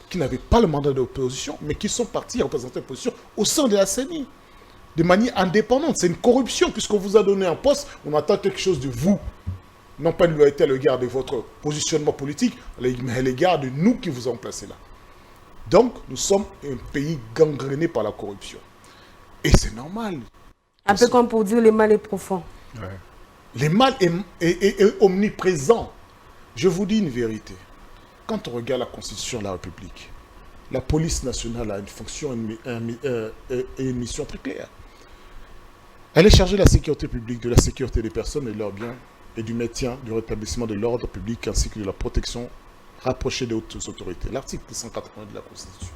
Speaker 6: qui n'avaient pas le mandat d'opposition, mais qui sont partis représenter l'opposition au sein de la CENI, de manière indépendante. C'est une corruption, puisqu'on vous a donné un poste, on attend quelque chose de vous. Non pas une loyauté à l'égard de votre positionnement politique, mais à l'égard de nous qui vous avons placé là. Donc, nous sommes un pays gangréné par la corruption. Et c'est normal.
Speaker 2: Un peu comme pour dire le mal est profond.
Speaker 6: Ouais. Le mal est omniprésent. Je vous dis une vérité. Quand on regarde la Constitution de la République, la police nationale a une fonction et une mission très claire. Elle est chargée de la sécurité publique, de la sécurité des personnes et de leurs biens, et du maintien, du rétablissement de l'ordre public, ainsi que de la protection rapprochée des hautes autorités. L'article 180 de la Constitution.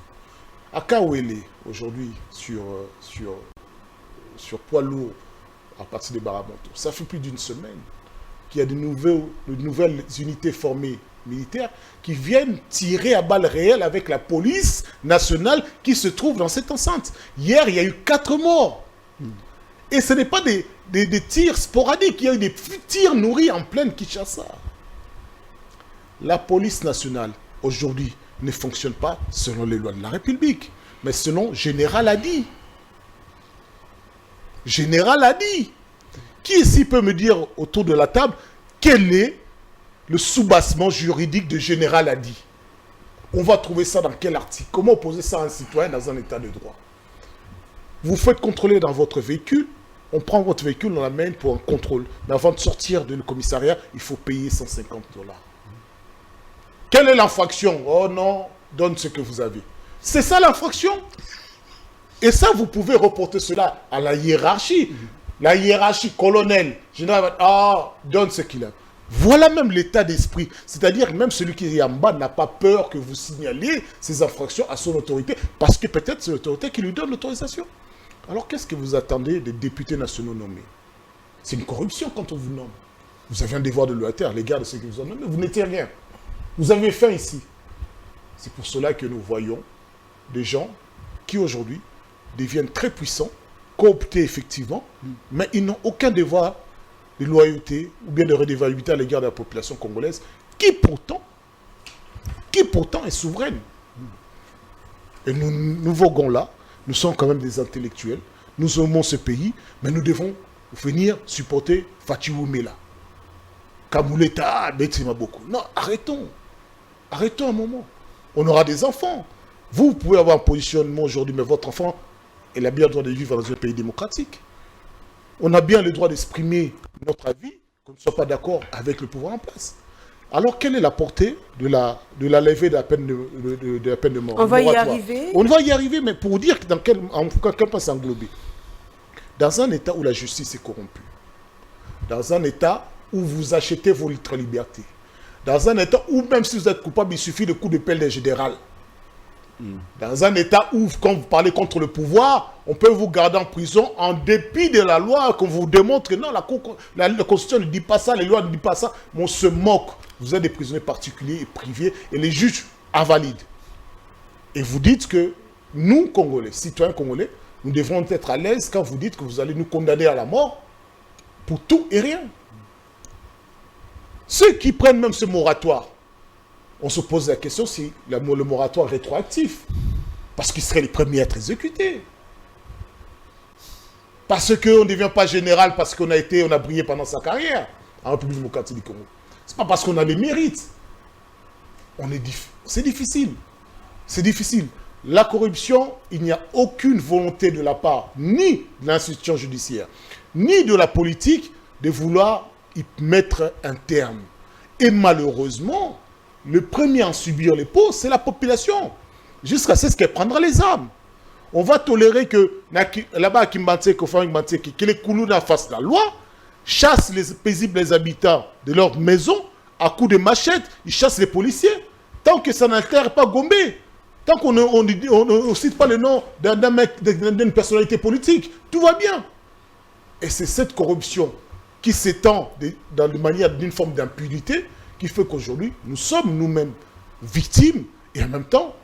Speaker 6: À Kawele, aujourd'hui, sur poids lourd, à partir de Baramonto, ça fait plus d'une semaine qu'il y a de nouvelles unités formées militaires qui viennent tirer à balles réelles avec la police nationale qui se trouve dans cette enceinte. Hier, il y a eu 4 morts. Et ce n'est pas des tirs sporadiques, il y a eu des tirs nourris en pleine Kinshasa. La police nationale, aujourd'hui, ne fonctionne pas selon les lois de la République, mais selon Général Hadi. Général Hadi. Qui ici peut me dire autour de la table quel est le soubassement juridique de Général Hadi? On va trouver ça dans quel article? Comment opposer ça à un citoyen dans un état de droit? Vous faites contrôler dans votre véhicule, on prend votre véhicule, on l'amène pour un contrôle. Mais avant de sortir du commissariat, il faut payer 150 $. Quelle est l'infraction? Oh non, donne ce que vous avez. C'est ça l'infraction. Et ça, vous pouvez reporter cela à la hiérarchie. La hiérarchie, colonel, général, donne ce qu'il a. Voilà même l'état d'esprit. C'est-à-dire que même celui qui est en bas n'a pas peur que vous signaliez ces infractions à son autorité, parce que peut-être c'est l'autorité qui lui donne l'autorisation. Alors qu'est-ce que vous attendez des députés nationaux nommés? C'est une corruption quand on vous nomme. Vous avez un devoir de loyauté à l'égard de ceux qui vous ont nommé. Vous n'étiez rien. Vous avez faim ici. C'est pour cela que nous voyons des gens qui aujourd'hui deviennent très puissants, cooptés effectivement, mais ils n'ont aucun devoir de loyauté ou bien de redevabilité à l'égard de la population congolaise, qui pourtant est souveraine. Et nous voguons là, nous sommes quand même des intellectuels, nous aimons ce pays, mais nous devons venir supporter Fatou Oumela. Kamouleta, Betsima beaucoup. Non, arrêtons. Arrêtons un moment. On aura des enfants. Vous pouvez avoir un positionnement aujourd'hui, mais votre enfant, il a bien le droit de vivre dans un pays démocratique. On a bien le droit d'exprimer notre avis, qu'on ne soit pas d'accord avec le pouvoir en place. Alors, quelle est la portée de la levée de la peine de mort?
Speaker 2: On va y arriver.
Speaker 6: On va y arriver, mais pour dire dans quel point s'englober. Dans un État où la justice est corrompue, dans un État où vous achetez votre liberté, dans un État où même si vous êtes coupable, il suffit de coup de pelle d'un général, dans un État où, quand vous parlez contre le pouvoir, on peut vous garder en prison en dépit de la loi, qu'on vous démontre que non, la Constitution ne dit pas ça, les lois ne disent pas ça, mais on se moque. Vous êtes des prisonniers particuliers et privés, et les juges invalident. Et vous dites que nous, Congolais, citoyens congolais, nous devrons être à l'aise quand vous dites que vous allez nous condamner à la mort pour tout et rien. Ceux qui prennent même ce moratoire, on se pose la question si le moratoire est rétroactif. Parce qu'ils seraient les premiers à être exécutés. Parce qu'on ne devient pas général parce qu'on a brillé pendant sa carrière en République démocratique du Congo. Ce n'est pas parce qu'on a les mérites. C'est difficile. C'est difficile. La corruption, il n'y a aucune volonté de la part ni de l'institution judiciaire, ni de la politique de vouloir y mettre un terme. Et malheureusement, le premier à en subir les pots, c'est la population. Jusqu'à ce qu'elle prendra les armes. On va tolérer que là-bas à Kimbanté, que les Koulouna fassent la loi, chassent les paisibles habitants de leur maison à coups de machette, ils chassent les policiers. Tant que ça n'altère pas Gombe, tant qu'on ne cite pas le nom d'un mec, d'une personnalité politique, tout va bien. Et c'est cette corruption qui s'étend d'une forme d'impunité qui fait qu'aujourd'hui, nous sommes nous-mêmes victimes et en même temps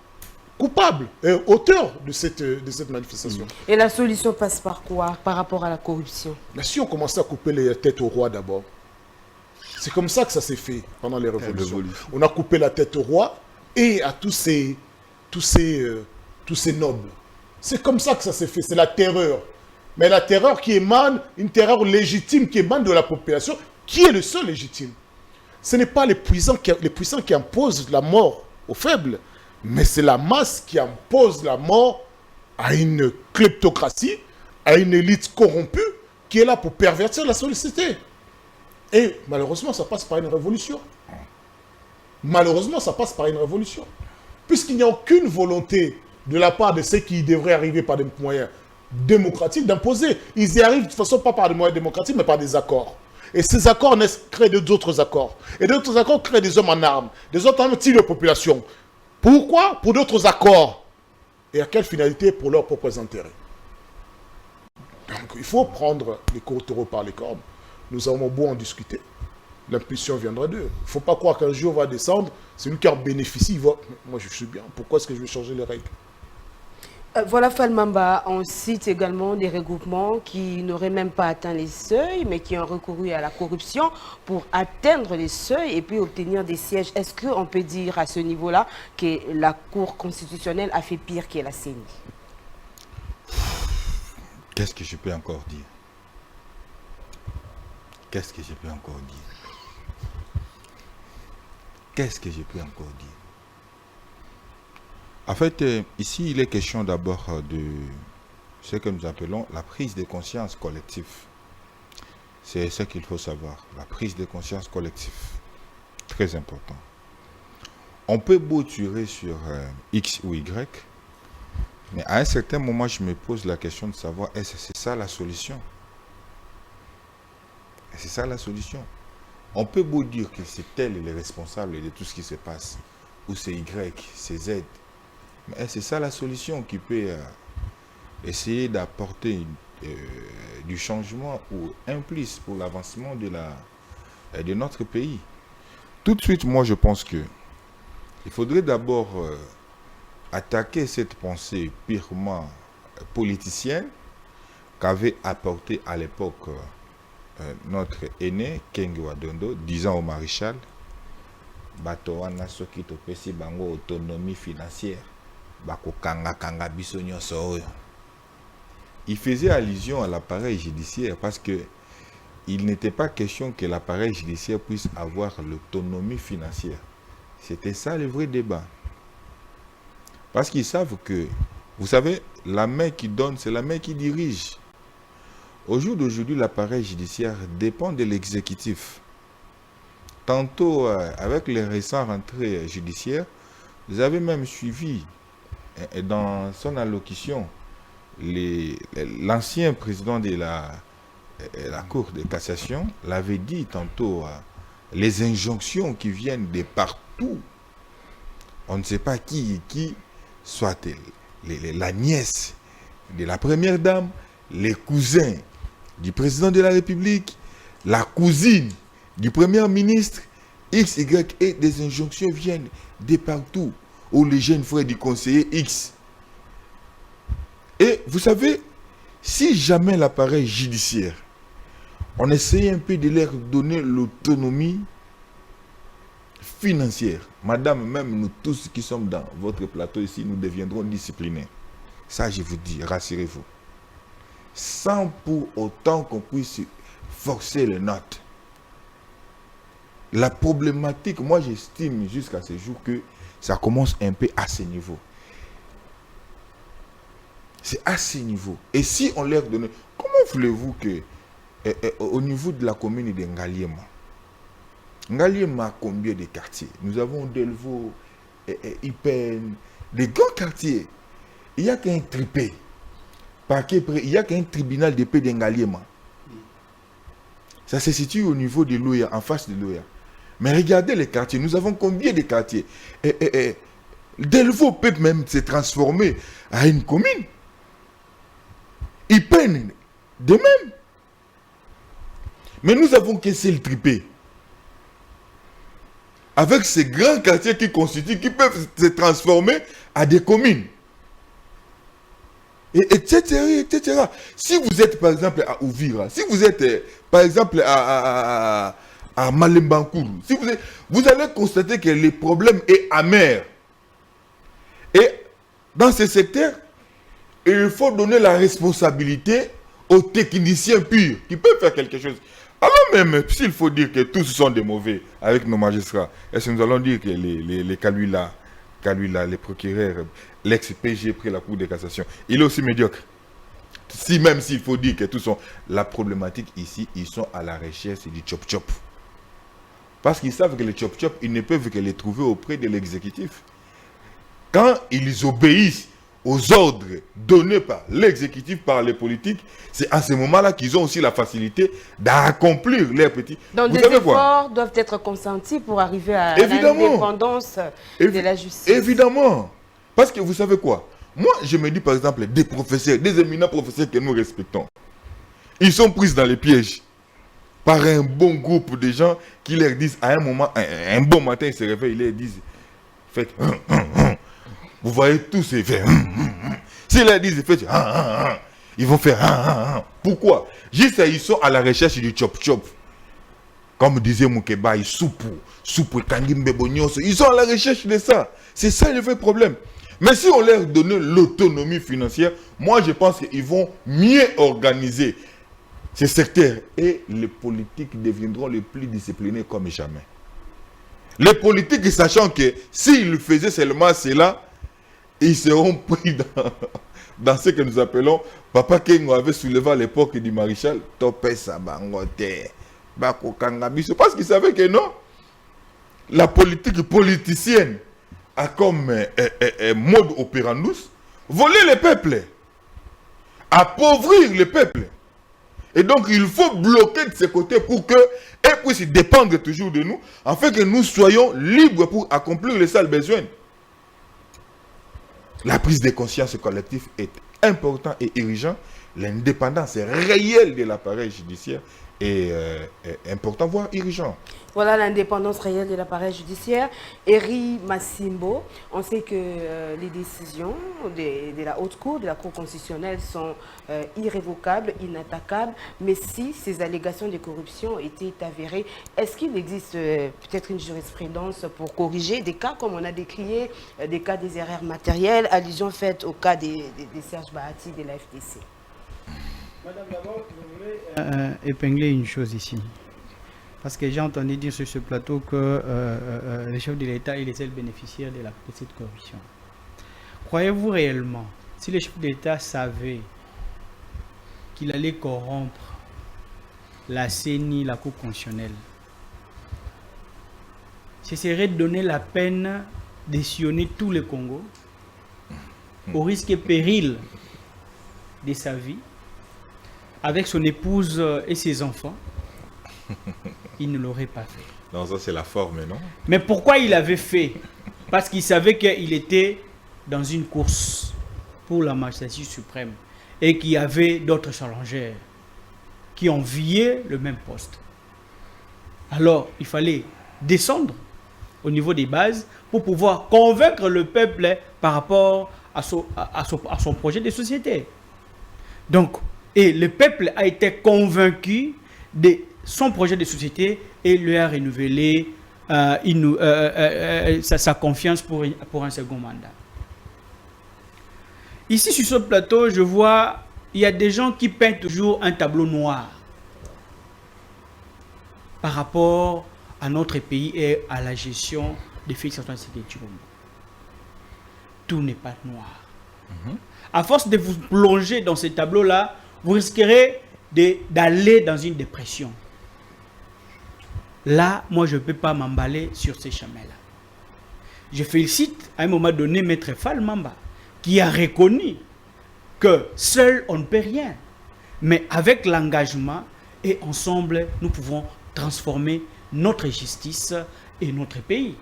Speaker 6: coupables et auteurs de cette manifestation.
Speaker 2: Et la solution passe par quoi par rapport à la corruption?
Speaker 6: Mais si on commençait à couper les têtes au roi d'abord, c'est comme ça que ça s'est fait pendant les révolutions. On a coupé la tête au roi et à tous ces nobles. C'est comme ça que ça s'est fait, c'est la terreur. Mais la terreur qui émane, une terreur légitime qui émane de la population, qui est le seul légitime. Ce n'est pas les puissants qui imposent la mort aux faibles, mais c'est la masse qui impose la mort à une kleptocratie, à une élite corrompue qui est là pour pervertir la société. Et malheureusement, ça passe par une révolution. Malheureusement, ça passe par une révolution. Puisqu'il n'y a aucune volonté de la part de ceux qui devraient arriver par des moyens démocratiques d'imposer. Ils y arrivent de toute façon pas par des moyens démocratiques, mais par des accords. Et ces accords créent d'autres accords. Et d'autres accords créent des hommes en armes. Des autres armes tirent la population. Pourquoi? Pour d'autres accords. Et à quelle finalité? Pour leurs propres intérêts. Donc il faut prendre les taureaux par les cornes. Nous avons beau en discuter. L'impulsion viendra d'eux. Il ne faut pas croire qu'un jour va descendre, c'est lui qui en bénéficie. Moi je suis bien, pourquoi est-ce que je vais changer les règles?
Speaker 2: Voilà Falmamba, on cite également des regroupements qui n'auraient même pas atteint les seuils, mais qui ont recouru à la corruption pour atteindre les seuils et puis obtenir des sièges. Est-ce qu'on peut dire à ce niveau-là que la Cour constitutionnelle a fait pire que la CENI?
Speaker 3: Qu'est-ce que je peux encore dire? Qu'est-ce que je peux encore dire? Qu'est-ce que je peux encore dire? En fait, ici, il est question d'abord de ce que nous appelons la prise de conscience collective. C'est ce qu'il faut savoir, la prise de conscience collective. Très important. On peut beau tirer sur X ou Y, mais à un certain moment, je me pose la question de savoir, est-ce que c'est ça la solution? C'est ça la solution. On peut beau dire que c'est tel le responsable de tout ce qui se passe, ou c'est Y, c'est Z, mais c'est ça la solution qui peut essayer d'apporter du changement ou un plus pour l'avancement de notre pays. Tout de suite, moi je pense que il faudrait d'abord attaquer cette pensée purement politicienne qu'avait apporté à l'époque notre aîné Kenge Wadondo, disant au maréchal, bato wana soki topesi bango autonomie financière. Il faisait allusion à l'appareil judiciaire parce que il n'était pas question que l'appareil judiciaire puisse avoir l'autonomie financière. C'était ça le vrai débat. Parce qu'ils savent que, vous savez, la main qui donne, c'est la main qui dirige. Au jour d'aujourd'hui, l'appareil judiciaire dépend de l'exécutif. Tantôt, avec les récentes rentrées judiciaires, vous avez même suivi dans son allocution l'ancien président de la Cour de cassation l'avait dit tantôt, les injonctions qui viennent de partout, on ne sait pas qui soit la nièce de la première dame, les cousins du président de la République, la cousine du premier ministre, X, Y, et des injonctions viennent de partout, ou les jeunes frères du conseiller X. Et vous savez, si jamais l'appareil judiciaire, on essayait un peu de leur donner l'autonomie, financière, madame, même nous tous qui sommes dans votre plateau ici, nous deviendrons disciplinés. Ça, je vous dis, rassurez-vous. Sans pour autant qu'on puisse forcer les notes. La problématique, moi j'estime jusqu'à ce jour que ça commence un peu à ce niveau. C'est à ce niveau. Et si on leur donne... Comment voulez-vous que, au niveau de la commune de Ngaliema, Ngaliema a combien de quartiers? Nous avons Delvaux, Ipen, des grands quartiers. Il n'y a qu'un tripé. Il n'y a qu'un tribunal de paix de Ngaliema. Ça se situe au niveau de Loya, en face de Loya. Mais regardez les quartiers, nous avons combien de quartiers? Delvaux peut même se transformer à une commune. Ils peinent de même. Mais nous avons qu'un seul tripé. Avec ces grands quartiers qui constituent, qui peuvent se transformer à des communes. Etc., etc. Si vous êtes par exemple à Ouvira, si vous êtes par exemple à Malembankourou, si vous allez constater que le problème est amer. Et dans ce secteur, il faut donner la responsabilité aux techniciens purs qui peuvent faire quelque chose. Alors même s'il faut dire que tous sont des mauvais avec nos magistrats, est-ce que nous allons dire que les Kalula, les procureurs, l'ex-PG pris la Cour de cassation, il est aussi médiocre? Même s'il faut dire que tous sont... La problématique ici, ils sont à la recherche du chop-chop. Parce qu'ils savent que les chop-chop, ils ne peuvent que les trouver auprès de l'exécutif. Quand ils obéissent aux ordres donnés par l'exécutif, par les politiques, c'est à ce moment-là qu'ils ont aussi la facilité d'accomplir leurs petits...
Speaker 2: Donc des efforts doivent être consentis pour arriver à l'indépendance de la justice.
Speaker 3: Évidemment. Parce que vous savez quoi? Moi, je me dis par exemple, des professeurs, des éminents professeurs que nous respectons, ils sont pris dans les pièges par un bon groupe de gens qui leur disent à un moment, un bon matin, ils se réveillent, ils leur disent, faites... Vous voyez tous ces faits. S'ils leur disent, faites... Ils vont faire... Pourquoi? Juste ils sont à la recherche du chop-chop. Comme disait Moukeba, ils soupe, ils sont à la recherche de ça. C'est ça le vrai problème. Mais si on leur donne l'autonomie financière, moi je pense qu'ils vont mieux organiser ces secteurs et les politiques deviendront les plus disciplinés comme jamais. Les politiques, sachant que s'ils faisaient seulement cela, ils seront pris dans ce que nous appelons, Papa Kengo avait soulevé à l'époque du maréchal, Topé Sabangote, Bako Kangabiso, parce qu'ils savaient que non, la politique politicienne a comme mode opérandus voler le peuple, appauvrir le peuple. Et donc il faut bloquer de ce côté pour qu'elle puisse dépendre toujours de nous, afin que nous soyons libres pour accomplir les sales besoins. La prise de conscience collective est importante et urgente. L'indépendance réelle de l'appareil judiciaire est important, voire urgent.
Speaker 2: Voilà l'indépendance réelle de l'appareil judiciaire. Eri Massimbo, on sait que les décisions de la haute cour, de la cour constitutionnelle sont irrévocables, inattaquables. Mais si ces allégations de corruption étaient avérées, est-ce qu'il existe peut-être une jurisprudence pour corriger des cas comme on a décrié, des cas des erreurs matérielles, allusion faite au cas des Serge Bahati de la FTC?
Speaker 4: Madame, d'abord, je voulais épingler une chose ici. Parce que j'ai entendu dire sur ce plateau que le chef de l'État est le seul bénéficiaire de cette corruption. Croyez-vous réellement, si le chef de l'État savait qu'il allait corrompre la CENI, la Cour constitutionnelle, ce serait de donner la peine de sillonner tout le Congo au risque et péril de sa vie, avec son épouse et ses enfants? Il ne l'aurait pas fait.
Speaker 3: Non, ça c'est la forme, non?
Speaker 4: Mais pourquoi il avait fait? Parce qu'il savait qu'il était dans une course pour la magistrature suprême et qu'il y avait d'autres challengeurs qui enviaient le même poste. Alors, il fallait descendre au niveau des bases pour pouvoir convaincre le peuple par rapport à son projet de société. Donc, et le peuple a été convaincu de son projet de société et lui a renouvelé sa confiance pour un second mandat. Ici, sur ce plateau, je vois, il y a des gens qui peignent toujours un tableau noir par rapport à notre pays et à la gestion des Félix-Antoine Tshisekedi Tshilombo. Tout n'est pas noir. À force de vous plonger dans ces tableaux-là, vous risquerez d'aller dans une dépression. Là, moi, je ne peux pas m'emballer sur ces chemins-là. Je félicite à un moment donné Maître Fall Mamba, qui a reconnu que seul on ne peut rien. Mais avec l'engagement et ensemble, nous pouvons transformer notre justice et notre pays.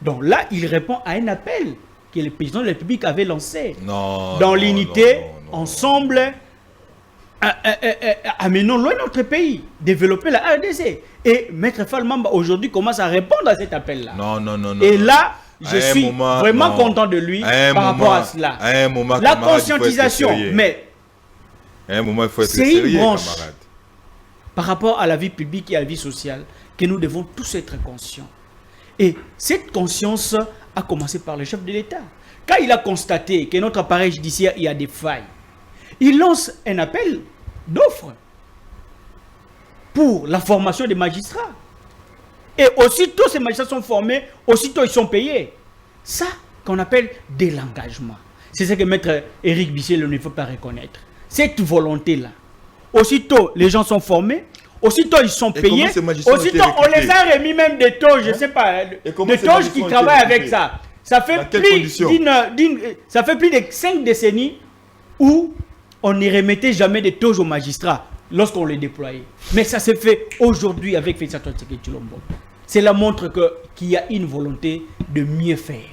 Speaker 4: Donc là, il répond à un appel que le président de la République avait lancé. Dans l'unité, ensemble, amenons loin notre pays, développer la RDC. Et Maître Fall Mamba aujourd'hui commence à répondre à cet appel-là. Et là, je suis vraiment content de lui par rapport à cela. La conscientisation, mais c'est une branche par rapport à la vie publique et à la vie sociale que nous devons tous être conscients. Et cette conscience a commencé par le chef de l'État. Quand il a constaté que notre appareil judiciaire, il y a des failles, il lance un appel d'offres pour la formation des magistrats. Et aussitôt ces magistrats sont formés, aussitôt ils sont payés. Ça qu'on appelle de l'engagement. C'est ce que Maître Éric Bissé ne faut pas reconnaître. Cette volonté-là. Aussitôt les gens sont formés, aussitôt ils sont payés, aussitôt on les a remis même des taux, je ne sais pas, des taux qui travaillent avec ça. Ça fait plus de 5 décennies où on ne remettait jamais des taux aux magistrats lorsqu'on les déployait. Mais ça s'est fait aujourd'hui avec Félix-Antoine Tshisekedi Tshilombo. Cela montre qu'il y a une volonté de mieux faire.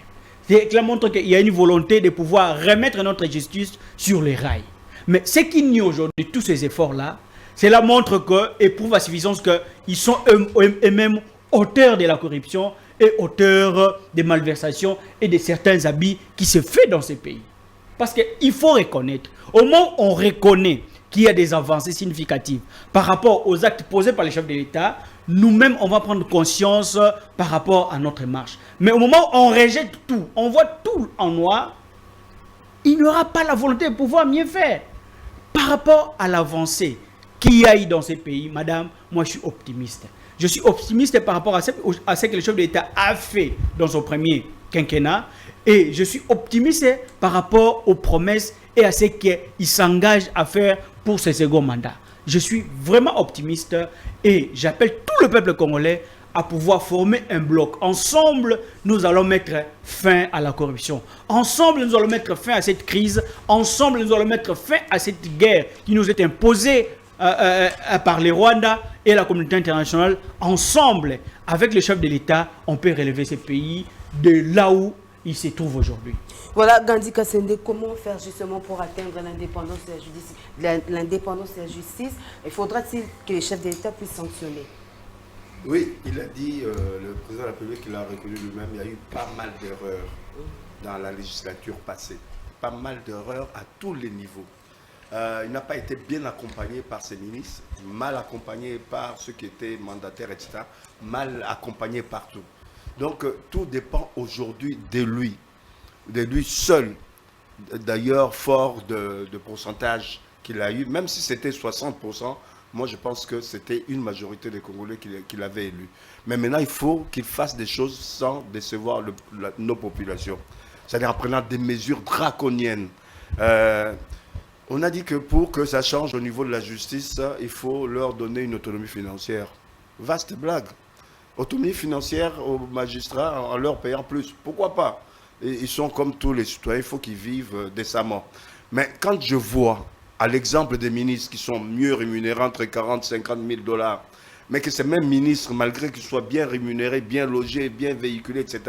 Speaker 4: Cela montre qu'il y a une volonté de pouvoir remettre notre justice sur les rails. Mais ce qui nie aujourd'hui tous ces efforts-là, cela montre et prouve à suffisance qu'ils sont eux-mêmes auteurs de la corruption et auteurs des malversations et de certains abus qui se font dans ces pays. Parce qu'il faut reconnaître, au moment où on reconnaît qu'il y a des avancées significatives par rapport aux actes posés par les chefs de l'État, nous-mêmes, on va prendre conscience par rapport à notre marche. Mais au moment où on rejette tout, on voit tout en noir, il n'y aura pas la volonté de pouvoir mieux faire. Par rapport à l'avancée qu'il y a eu dans ces pays, madame, moi je suis optimiste. Je suis optimiste par rapport à ce que le chef de l'État a fait dans son premier quinquennat. Et je suis optimiste par rapport aux promesses et à ce qu'il s'engage à faire pour ce second mandat. Je suis vraiment optimiste et j'appelle tout le peuple congolais à pouvoir former un bloc. Ensemble, nous allons mettre fin à la corruption. Ensemble, nous allons mettre fin à cette crise. Ensemble, nous allons mettre fin à cette guerre qui nous est imposée par les Rwandais et la communauté internationale. Ensemble, avec le chef de l'État, on peut relever ce pays de là où il se trouve aujourd'hui.
Speaker 2: Voilà, Gandhi Kassende, comment faire justement pour atteindre l'indépendance de la justice? Il faudra-t-il que les chefs de l'État puissent sanctionner?
Speaker 5: Oui, il a dit, le président de la République, il a reconnu lui-même, il y a eu pas mal d'erreurs dans la législature passée. Pas mal d'erreurs à tous les niveaux. Il n'a pas été bien accompagné par ses ministres, mal accompagné par ceux qui étaient mandataires, etc. Mal accompagné partout. Donc, tout dépend aujourd'hui de lui seul. D'ailleurs, fort de pourcentage qu'il a eu, même si c'était 60%, moi je pense que c'était une majorité des Congolais qui l'avaient élu. Mais maintenant, il faut qu'il fasse des choses sans décevoir nos populations. C'est-à-dire en prenant des mesures draconiennes. On a dit que pour que ça change au niveau de la justice, il faut leur donner une autonomie financière. Vaste blague. Autonomie financière aux magistrats en leur payant plus. Pourquoi pas? Et ils sont comme tous les citoyens, il faut qu'ils vivent décemment. Mais quand je vois, à l'exemple des ministres qui sont mieux rémunérés entre 40 et 50 000 $, mais que ces mêmes ministres, malgré qu'ils soient bien rémunérés, bien logés, bien véhiculés, etc.,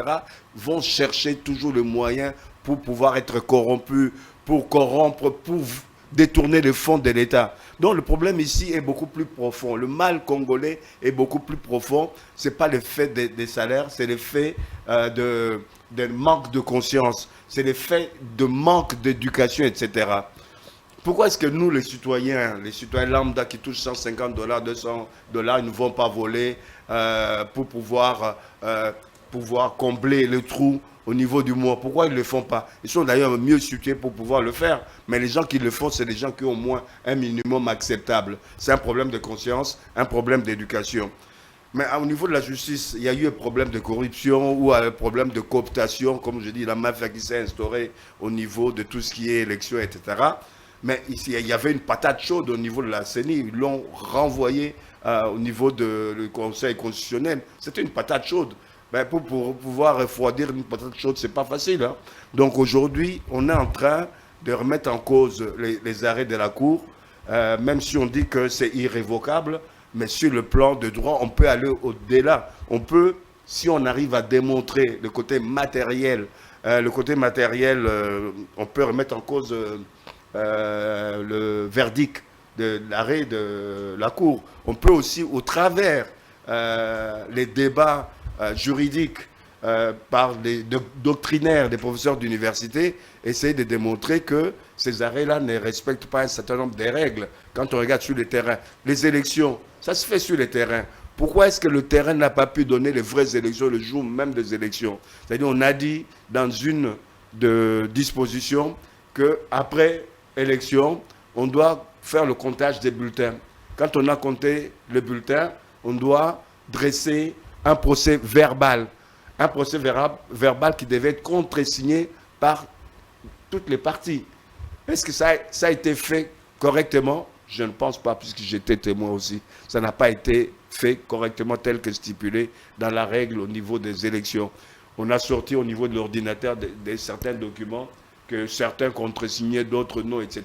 Speaker 5: vont chercher toujours le moyen pour pouvoir être corrompus, pour corrompre, pour détourner les fonds de l'État. Donc le problème ici est beaucoup plus profond. Le mal congolais est beaucoup plus profond. Ce n'est pas le fait des salaires, c'est le fait de manque de conscience, c'est le fait de manque d'éducation, etc. Pourquoi est-ce que nous, les citoyens lambda qui touchent $150, $200, ils ne vont pas voler pour pouvoir combler le trou au niveau du mois? Pourquoi ils ne le font pas? Ils sont d'ailleurs mieux situés pour pouvoir le faire. Mais les gens qui le font, c'est des gens qui ont au moins un minimum acceptable. C'est un problème de conscience, un problème d'éducation. Mais au niveau de la justice, il y a eu un problème de corruption ou un problème de cooptation, comme je dis, la mafia qui s'est instaurée au niveau de tout ce qui est élection, etc. Mais ici, il y avait une patate chaude au niveau de la CENI. Ils l'ont renvoyé au niveau du Conseil constitutionnel. C'était une patate chaude. Ben, pour pouvoir refroidir une patate chaude, c'est pas facile. Hein. Donc aujourd'hui, on est en train de remettre en cause les arrêts de la Cour, même si on dit que c'est irrévocable. Mais sur le plan de droit, on peut aller au-delà. On peut, si on arrive à démontrer le côté matériel, on peut remettre en cause le verdict de l'arrêt de la Cour. On peut aussi, au travers les débats juridiques par les doctrinaires des professeurs d'université, essayer de démontrer que ces arrêts-là ne respectent pas un certain nombre de règles. Quand on regarde sur le terrain, les élections, ça se fait sur le terrain. Pourquoi est-ce que le terrain n'a pas pu donner les vraies élections le jour même des élections? C'est-à-dire, on a dit dans une disposition qu'après élection, on doit faire le comptage des bulletins. Quand on a compté le bulletin, on doit dresser un procès verbal. Un procès verbal qui devait être contresigné par toutes les parties. Est-ce que ça a été fait correctement? Je ne pense pas, puisque j'étais témoin aussi. Ça n'a pas été fait correctement tel que stipulé dans la règle au niveau des élections. On a sorti au niveau de l'ordinateur de certains documents que certains contresignaient, d'autres non, etc.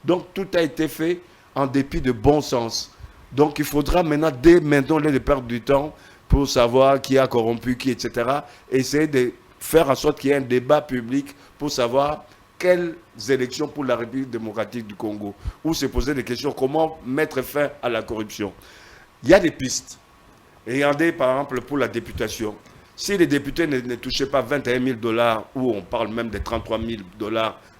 Speaker 5: Donc tout a été fait en dépit de bon sens. Donc il faudra maintenant, dès maintenant, de perdre du temps pour savoir qui a corrompu qui, etc. Essayer de faire en sorte qu'il y ait un débat public pour savoir quelles élections pour la République démocratique du Congo, où se poser des questions, comment mettre fin à la corruption. Il y a des pistes. Regardez par exemple pour la députation. Si les députés ne touchaient pas $21 000, ou on parle même de $33 000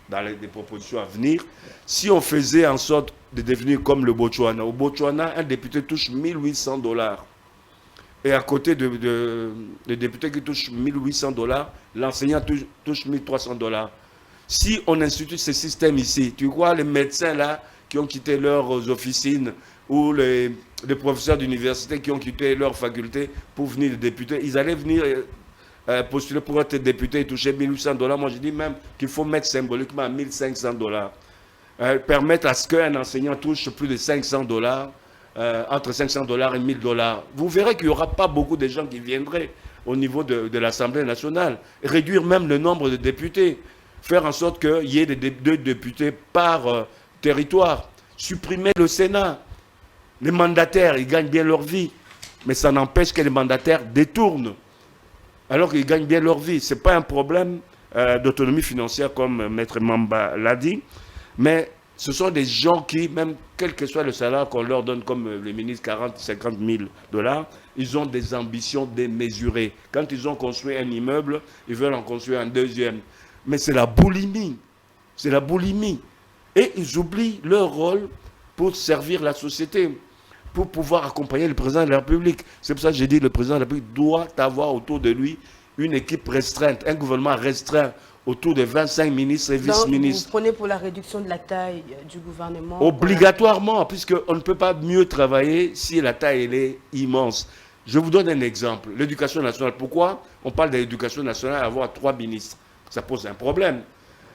Speaker 5: dans les propositions à venir, si on faisait en sorte de devenir comme le Botswana, au Botswana, un député touche $1 800. Et à côté de députés qui touchent $1 800, l'enseignant touche $1 300. Si on institue ce système ici, tu vois les médecins là qui ont quitté leurs officines ou les professeurs d'université qui ont quitté leur faculté pour venir députés, ils allaient venir postuler pour être député et toucher $1 800. Moi je dis même qu'il faut mettre symboliquement à $1 500. Permettre à ce qu'un enseignant touche plus de $500, entre $500 et $1 000. Vous verrez qu'il n'y aura pas beaucoup de gens qui viendraient au niveau de l'Assemblée nationale. Réduire même le nombre de députés. Faire en sorte qu'il y ait deux députés par territoire. Supprimer le Sénat. Les mandataires, ils gagnent bien leur vie. Mais ça n'empêche que les mandataires détournent. Alors qu'ils gagnent bien leur vie. Ce n'est pas un problème d'autonomie financière comme Maître Mamba l'a dit. Mais ce sont des gens qui, même quel que soit le salaire qu'on leur donne, comme les ministres, 40, 50 000 $, ils ont des ambitions démesurées. Quand ils ont construit un immeuble, ils veulent en construire un deuxième. Mais c'est la boulimie. C'est la boulimie. Et ils oublient leur rôle pour servir la société, pour pouvoir accompagner le président de la République. C'est pour ça que j'ai dit que le président de la République doit avoir autour de lui une équipe restreinte, un gouvernement restreint, autour de 25 ministres et vice-ministres.
Speaker 2: Vous prenez pour la réduction de la taille du gouvernement?
Speaker 5: Obligatoirement, puisqu'on ne peut pas mieux travailler si la taille elle est immense. Je vous donne un exemple. L'éducation nationale. Pourquoi on parle de l'éducation nationale à avoir 3 ministres? Ça pose un problème.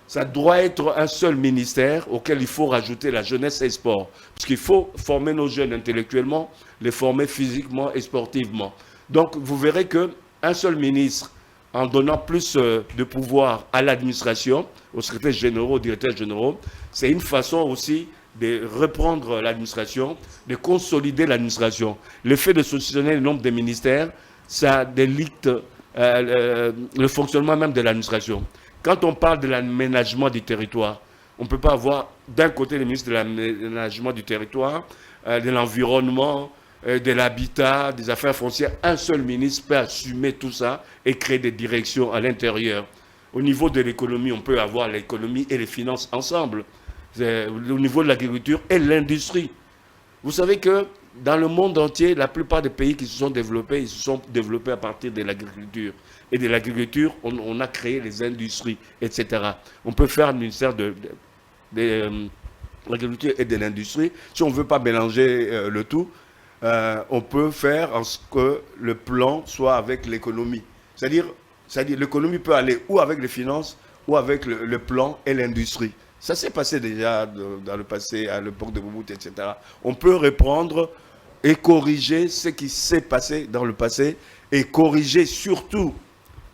Speaker 5: Ça doit être un seul ministère auquel il faut rajouter la jeunesse et sport. Parce qu'il faut former nos jeunes intellectuellement, les former physiquement et sportivement. Donc vous verrez qu'un seul ministre, en donnant plus de pouvoir à l'administration, aux secrétaires généraux, aux directeurs généraux, c'est une façon aussi de reprendre l'administration, de consolider l'administration. Le fait de saucissonner le nombre de ministères, ça délite le fonctionnement même de l'administration. Quand on parle de l'aménagement du territoire, on ne peut pas avoir d'un côté le ministre de l'aménagement du territoire, de l'environnement, de l'habitat, des affaires foncières. Un seul ministre peut assumer tout ça et créer des directions à l'intérieur. Au niveau de l'économie, on peut avoir l'économie et les finances ensemble.
Speaker 7: au niveau de l'agriculture et l'industrie. Vous savez que dans le monde entier, la plupart des pays qui se sont développés, ils se sont développés à partir de l'agriculture. Et de l'agriculture, on a créé les industries, etc. On peut faire un ministère de l'agriculture et de l'industrie. Si on ne veut pas mélanger le tout, on peut faire en ce que le plan soit avec l'économie. C'est-à-dire l'économie peut aller ou avec les finances ou avec le plan et l'industrie. Ça s'est passé déjà dans le passé, à l'époque de Mobutu, etc. On peut reprendre et corriger ce qui s'est passé dans le passé et corriger surtout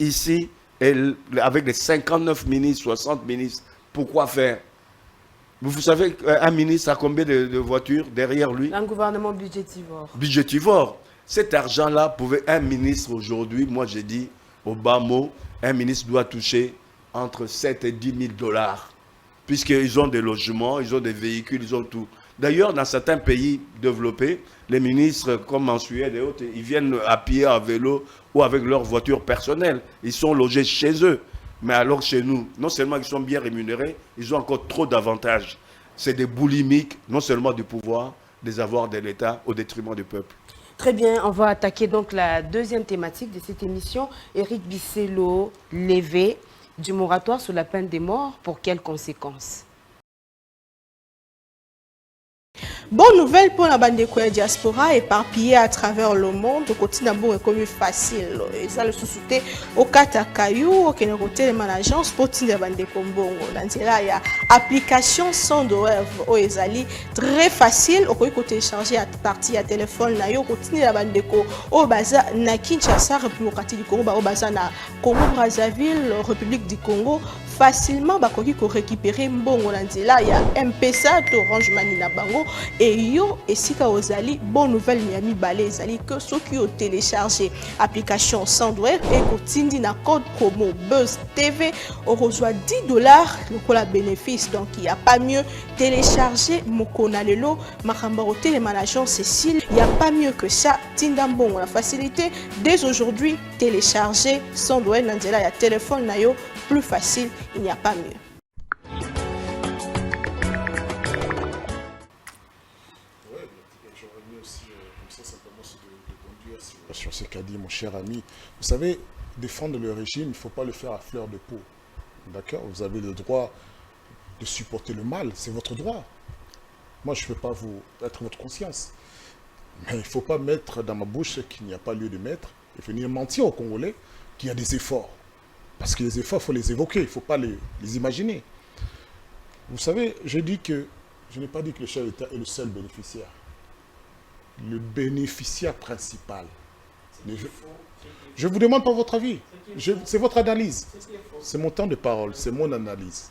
Speaker 7: ici, avec les 59 ministres, 60 ministres. Pourquoi faire? Vous savez, un ministre a combien de voitures derrière lui?
Speaker 2: Un gouvernement budgétivore.
Speaker 7: Budgétivore. Cet argent-là pouvait un ministre aujourd'hui, moi j'ai dit, au bas mot, un ministre doit toucher entre 7 et 10 000 $. Puisqu'ils ont des logements, ils ont des véhicules, ils ont tout. D'ailleurs, dans certains pays développés, les ministres, comme en Suède et autres, ils viennent à pied, à vélo ou avec leur voiture personnelle. Ils sont logés chez eux. Mais alors chez nous, non seulement ils sont bien rémunérés, ils ont encore trop d'avantages. C'est des boulimiques, non seulement du pouvoir, des avoirs de l'État au détriment du peuple.
Speaker 2: Très bien, on va attaquer donc la deuxième thématique de cette émission. Éric Bisselo, levé du moratoire sur la peine de mort, pour quelles conséquences?
Speaker 1: Bonne nouvelle pour la bande de diaspora éparpillée à travers le monde. Le quotidien est comme facile. Et ça le sous-souté au Katakayou, au Kénéroté, les managers, pour la bande de Kombongo. Dans là, il y a application sans douleur au Ezali. Très facile. Au côté télécharger à partir à téléphone. Au quotidien la bande de Ko. Au Baza, na Kinshasa, République du Congo. Au Baza, na Congo-Brazzaville, République du Congo. Facilement, bakoki ko récupérer mbongo na nzela ya M-Pesa to Orange Money na bango et yo esika ozali bonne nouvelle Miami Balé ezali que ceux qui ont téléchargé application Sandware et kotindi na code promo Buzz TV on reçoit $10 le la bénéfice. Donc il y a pas mieux télécharger Mokona lelo makamba au télémanagement Cécile, il y a pas mieux que ça. Tinda mbongo la facilité dès aujourd'hui télécharger Sandware na nzela ya téléphone na yo plus facile, il n'y a pas mieux.
Speaker 6: Sur ce qu'a dit mon cher ami, vous savez, défendre le régime, il ne faut pas le faire à fleur de peau. D'accord? Vous avez le droit de supporter le mal, c'est votre droit. Moi, je ne peux pas vous être votre conscience. Mais il ne faut pas mettre dans ma bouche ce qu'il n'y a pas lieu de mettre et venir mentir aux Congolais qu'il y a des efforts. Parce que les efforts, il faut les évoquer, il ne faut pas les imaginer. Vous savez, je n'ai pas dit que le chef d'État est le seul bénéficiaire. Le bénéficiaire principal. Je vous demande pas votre avis. C'est votre analyse. C'est mon temps de parole, c'est mon analyse.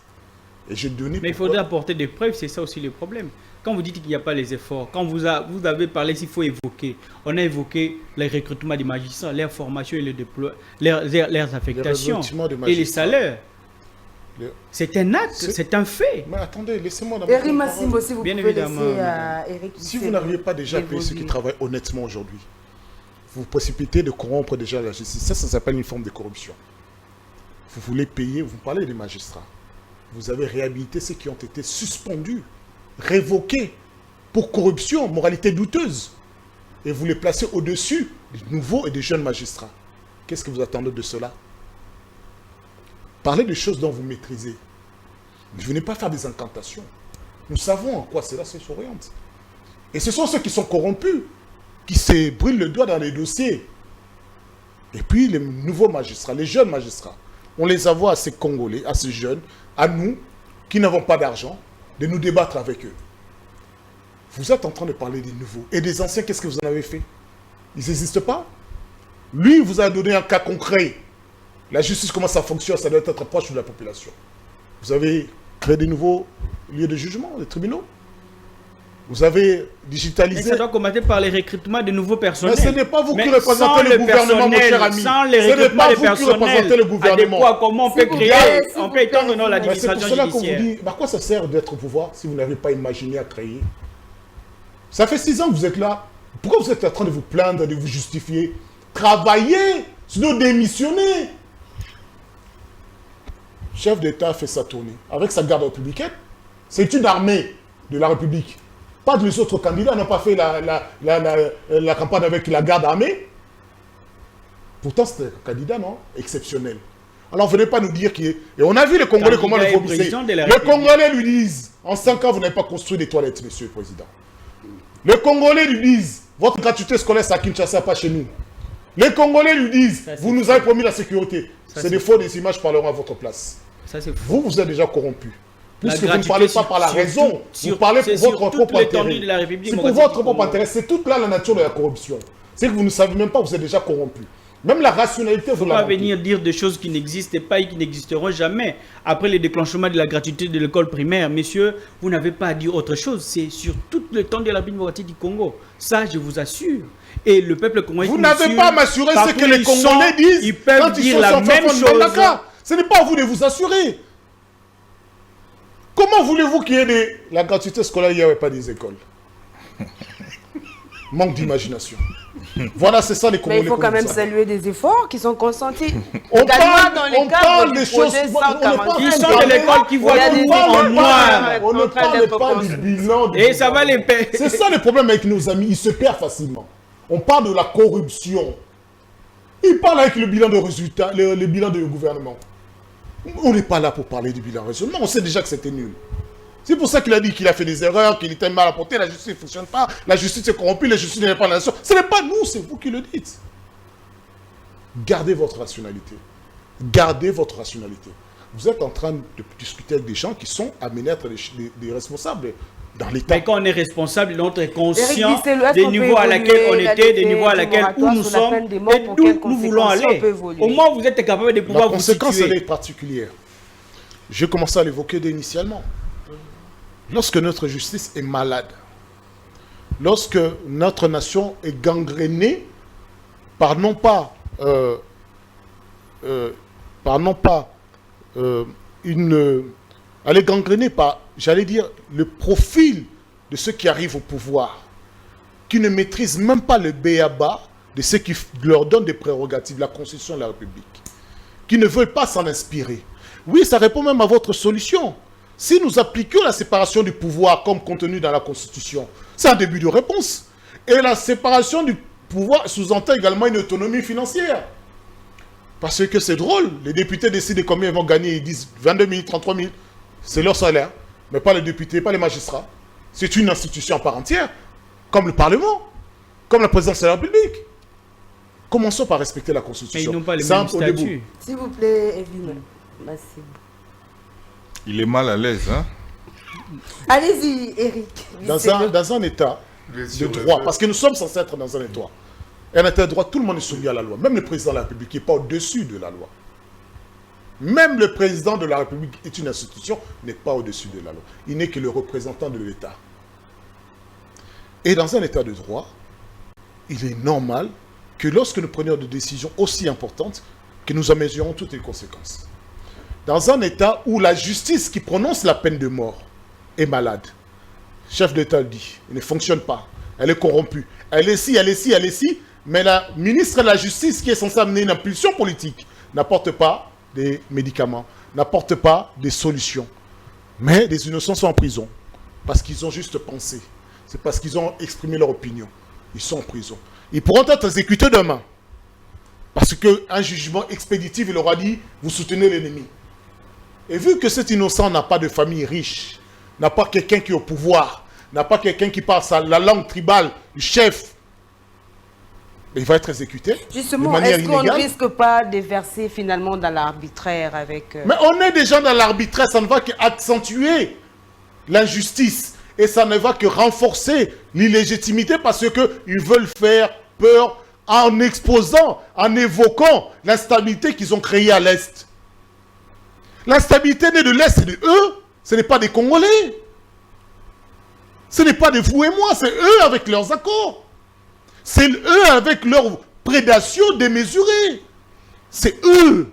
Speaker 6: Et j'ai donné.
Speaker 4: Mais il faudrait apporter des preuves, c'est ça aussi le problème. Quand vous dites qu'il n'y a pas les efforts, quand vous avez parlé s'il faut évoquer, on a évoqué les recrutements des magistrats, leur formation et leurs affectations et les salaires. C'est un acte, c'est un fait.
Speaker 6: Mais attendez, laissez-moi dans
Speaker 2: Éric Massimo, si vous
Speaker 4: Bien
Speaker 2: pouvez
Speaker 4: évidemment,
Speaker 2: laisser Éric.
Speaker 6: Si vous n'arrivez pas déjà à payer ceux qui travaillent honnêtement aujourd'hui, vous précipitez de corrompre déjà la justice. Ça s'appelle une forme de corruption. Vous voulez payer, vous parlez des magistrats. Vous avez réhabilité ceux qui ont été suspendus, révoqués pour corruption, moralité douteuse. Et vous les placez au-dessus des nouveaux et des jeunes magistrats. Qu'est-ce que vous attendez de cela? Parlez des choses dont vous maîtrisez. Ne venez pas faire des incantations. Nous savons en quoi cela s'oriente. Et ce sont ceux qui sont corrompus, qui se brûlent le doigt dans les dossiers. Et puis les nouveaux magistrats, les jeunes magistrats, on les envoie à ces Congolais, à ces jeunes, à nous, qui n'avons pas d'argent, de nous débattre avec eux. Vous êtes en train de parler des nouveaux. Et des anciens, qu'est-ce que vous en avez fait? Ils n'existent pas? Lui, vous a donné un cas concret. La justice, comment ça fonctionne? Ça doit être proche de la population. Vous avez créé des nouveaux lieux de jugement, des tribunaux. Vous avez digitalisé.
Speaker 4: Mais ça doit commencer par les recrutements de nouveaux personnels.
Speaker 6: Mais ce n'est pas vous qui représentez le gouvernement, mon cher ami.
Speaker 4: Sans les recrutements de personnel adéquat, comment on peut créer, on peut étendre l'administration judiciaire.
Speaker 6: C'est pour cela qu'on vous dit, à quoi ça sert d'être au pouvoir si vous n'avez pas imaginé à créer? Ça fait 6 ans que vous êtes là. Pourquoi vous êtes en train de vous plaindre, de vous justifier? Travaillez, sinon démissionnez. Chef d'État fait sa tournée avec sa garde républicaine. C'est une armée de la République. Pas que les autres candidats n'ont pas fait la campagne avec la garde armée. Pourtant, c'était un candidat, non? Exceptionnel. Alors, venez pas nous dire qu'il est... Et on a vu les Congolais comment le vomissaient. Les Congolais lui disent, en 5 ans, vous n'avez pas construit des toilettes, monsieur le Président. Les Congolais lui disent, votre gratuité scolaire, c'est à Kinshasa, pas chez nous. Les Congolais lui disent, vous nous avez promis la sécurité. C'est des faux, des images parleront à votre place.
Speaker 4: Ça,
Speaker 6: vous, vous êtes déjà corrompu. Puisque vous ne parlez pas par la raison, vous parlez pour votre propre intérêt. C'est pour votre propre intérêt. C'est toute là la nature de la corruption. C'est que vous ne savez même pas, vous êtes déjà corrompu. Même la rationalité, vous l'avez.
Speaker 4: Pas venir dire des choses qui n'existent pas et qui n'existeront jamais. Après le déclenchement de la gratuité de l'école primaire, messieurs, vous n'avez pas à dire autre chose. C'est sur tout le temps de la République démocratique du Congo. Ça, je vous assure. Et le peuple congolais.
Speaker 6: Vous n'avez pas à m'assurer ce que les Congolais disent.
Speaker 4: Ils peuvent dire la même chose.
Speaker 6: Ce n'est pas à vous de vous assurer. Comment voulez-vous qu'il y ait la gratuité scolaire, il n'y avait pas des écoles? Manque d'imagination. Voilà, c'est ça les Congolais.
Speaker 2: Mais il faut quand même saluer des efforts qui sont consentis.
Speaker 6: On parle des choses.
Speaker 4: Ils sont de l'école qui voient tout en noir.
Speaker 6: On ne parle pas du bilan.
Speaker 4: Et ça va les payer.
Speaker 6: C'est ça le problème avec nos amis. Ils se perdent facilement. On parle de la corruption. Ils parlent avec le bilan de résultat, le bilan du gouvernement. On n'est pas là pour parler du bilan de résultat. On sait déjà que c'était nul. C'est pour ça qu'il a dit qu'il a fait des erreurs, qu'il était mal apporté, la justice ne fonctionne pas, la justice est corrompue, la justice n'est pas la nation. Ce n'est pas nous, c'est vous qui le dites. Gardez votre rationalité. Gardez votre rationalité. Vous êtes en train de discuter avec des gens qui sont amenés à être des responsables dans l'État.
Speaker 4: Mais quand on est responsable, on est conscient des niveaux à laquelle on était, des niveaux à laquelle où nous sommes et d'où nous voulons aller. Au moins, vous êtes capable de pouvoir vous situer.
Speaker 6: La conséquence, elle est particulière. J'ai commencé à l'évoquer initialement. Lorsque notre justice est malade, lorsque notre nation est gangrénée par non pas elle est gangrénée par, j'allais dire, le profil de ceux qui arrivent au pouvoir, qui ne maîtrisent même pas le b.a.-ba de ceux qui leur donnent des prérogatives, la Constitution de la République, qui ne veulent pas s'en inspirer. Oui, ça répond même à votre solution. Si nous appliquions la séparation du pouvoir comme contenu dans la Constitution, c'est un début de réponse. Et la séparation du pouvoir sous-entend également une autonomie financière. Parce que c'est drôle, les députés décident combien ils vont gagner, ils disent 22 000, 33 000, c'est leur salaire, mais pas les députés, pas les magistrats. C'est une institution à part entière, comme le Parlement, comme la présidence de la République. Commençons par respecter la Constitution.
Speaker 4: Mais ils n'ont pas les mêmes statuts.
Speaker 2: S'il vous plaît, Evelyne. Merci.
Speaker 3: Il est mal à l'aise, hein?
Speaker 2: Allez-y, Eric.
Speaker 6: Dans un état de droit, parce que nous sommes censés être dans un état. Et un état de droit, tout le monde est soumis à la loi. Même le président de la République n'est pas au-dessus de la loi. Même le président de la République est une institution, n'est pas au-dessus de la loi. Il n'est que le représentant de l'État. Et dans un état de droit, il est normal que lorsque nous prenions des décisions aussi importantes, que nous en mesurons toutes les conséquences. Dans un état où la justice qui prononce la peine de mort est malade, le chef d'État le dit, elle ne fonctionne pas, elle est corrompue, elle est ci, elle est ci, elle est ci, mais la ministre de la Justice qui est censée amener une impulsion politique n'apporte pas des médicaments, n'apporte pas des solutions. Mais des innocents sont en prison parce qu'ils ont juste pensé, c'est parce qu'ils ont exprimé leur opinion. Ils sont en prison. Ils pourront être exécutés demain parce qu'un jugement expéditif il leur a dit, vous soutenez l'ennemi. Et vu que cet innocent n'a pas de famille riche, n'a pas quelqu'un qui est au pouvoir, n'a pas quelqu'un qui parle la langue tribale du chef, il va être exécuté.
Speaker 2: Justement, est-ce qu'on ne risque pas de verser finalement dans l'arbitraire avec...
Speaker 6: Mais on est déjà dans l'arbitraire, ça ne va qu'accentuer l'injustice et ça ne va que renforcer l'illégitimité parce qu'ils veulent faire peur en exposant, en évoquant l'instabilité qu'ils ont créée à l'Est. L'instabilité née de l'Est, c'est de eux, ce n'est pas des Congolais. Ce n'est pas de vous et moi, c'est eux avec leurs accords. C'est eux avec leur prédation démesurée. C'est eux,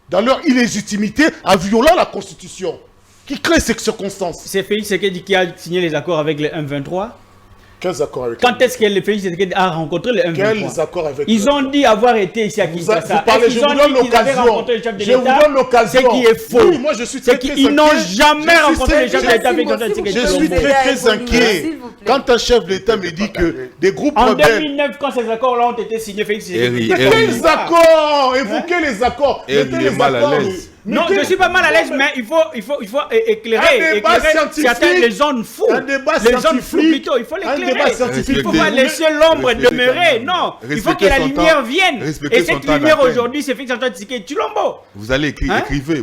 Speaker 6: dans leur illégitimité, en violant la Constitution, qui créent ces circonstances.
Speaker 4: C'est Félix Tshisekedi qui a signé les accords avec les M23.
Speaker 6: Quels accords avec
Speaker 4: Quand est-ce que le Félix Tshisekedi a rencontré le M23?
Speaker 6: Quels accords avec
Speaker 4: Ils ont dit avoir été ici à Kinshasa.
Speaker 6: Vous parlez,
Speaker 4: Ils
Speaker 6: je vous
Speaker 4: ont
Speaker 6: donne
Speaker 4: dit qu'ils avaient rencontré le chef de
Speaker 6: l'occasion. Je vous
Speaker 4: l'État.
Speaker 6: donne l'occasion.
Speaker 4: Ce qui est faux.
Speaker 6: Oui, moi je suis
Speaker 4: C'est qu'ils n'ont jamais rencontré le chef de l'État avec Antoine Tshisekedi.
Speaker 6: Je suis très inquiet. Quand un chef d'État me dit que des groupes
Speaker 4: En
Speaker 6: rebelles...
Speaker 4: 2009, quand ces accords-là ont été signés, Félix Tshisekedi.
Speaker 6: Quels accords? Évoquez les accords.
Speaker 3: Il est mal à l'aise.
Speaker 4: Non, je ne suis pas mal à l'aise, mais il faut éclairer certaines les zones fous. Les zones floues plutôt, il faut l'éclairer. Il ne faut pas laisser l'ombre demeurer. Non, il faut que la lumière vienne. Et cette lumière aujourd'hui, c'est Félix Antoine Tshisekedi Tshilombo.
Speaker 3: Vous allez écrivez,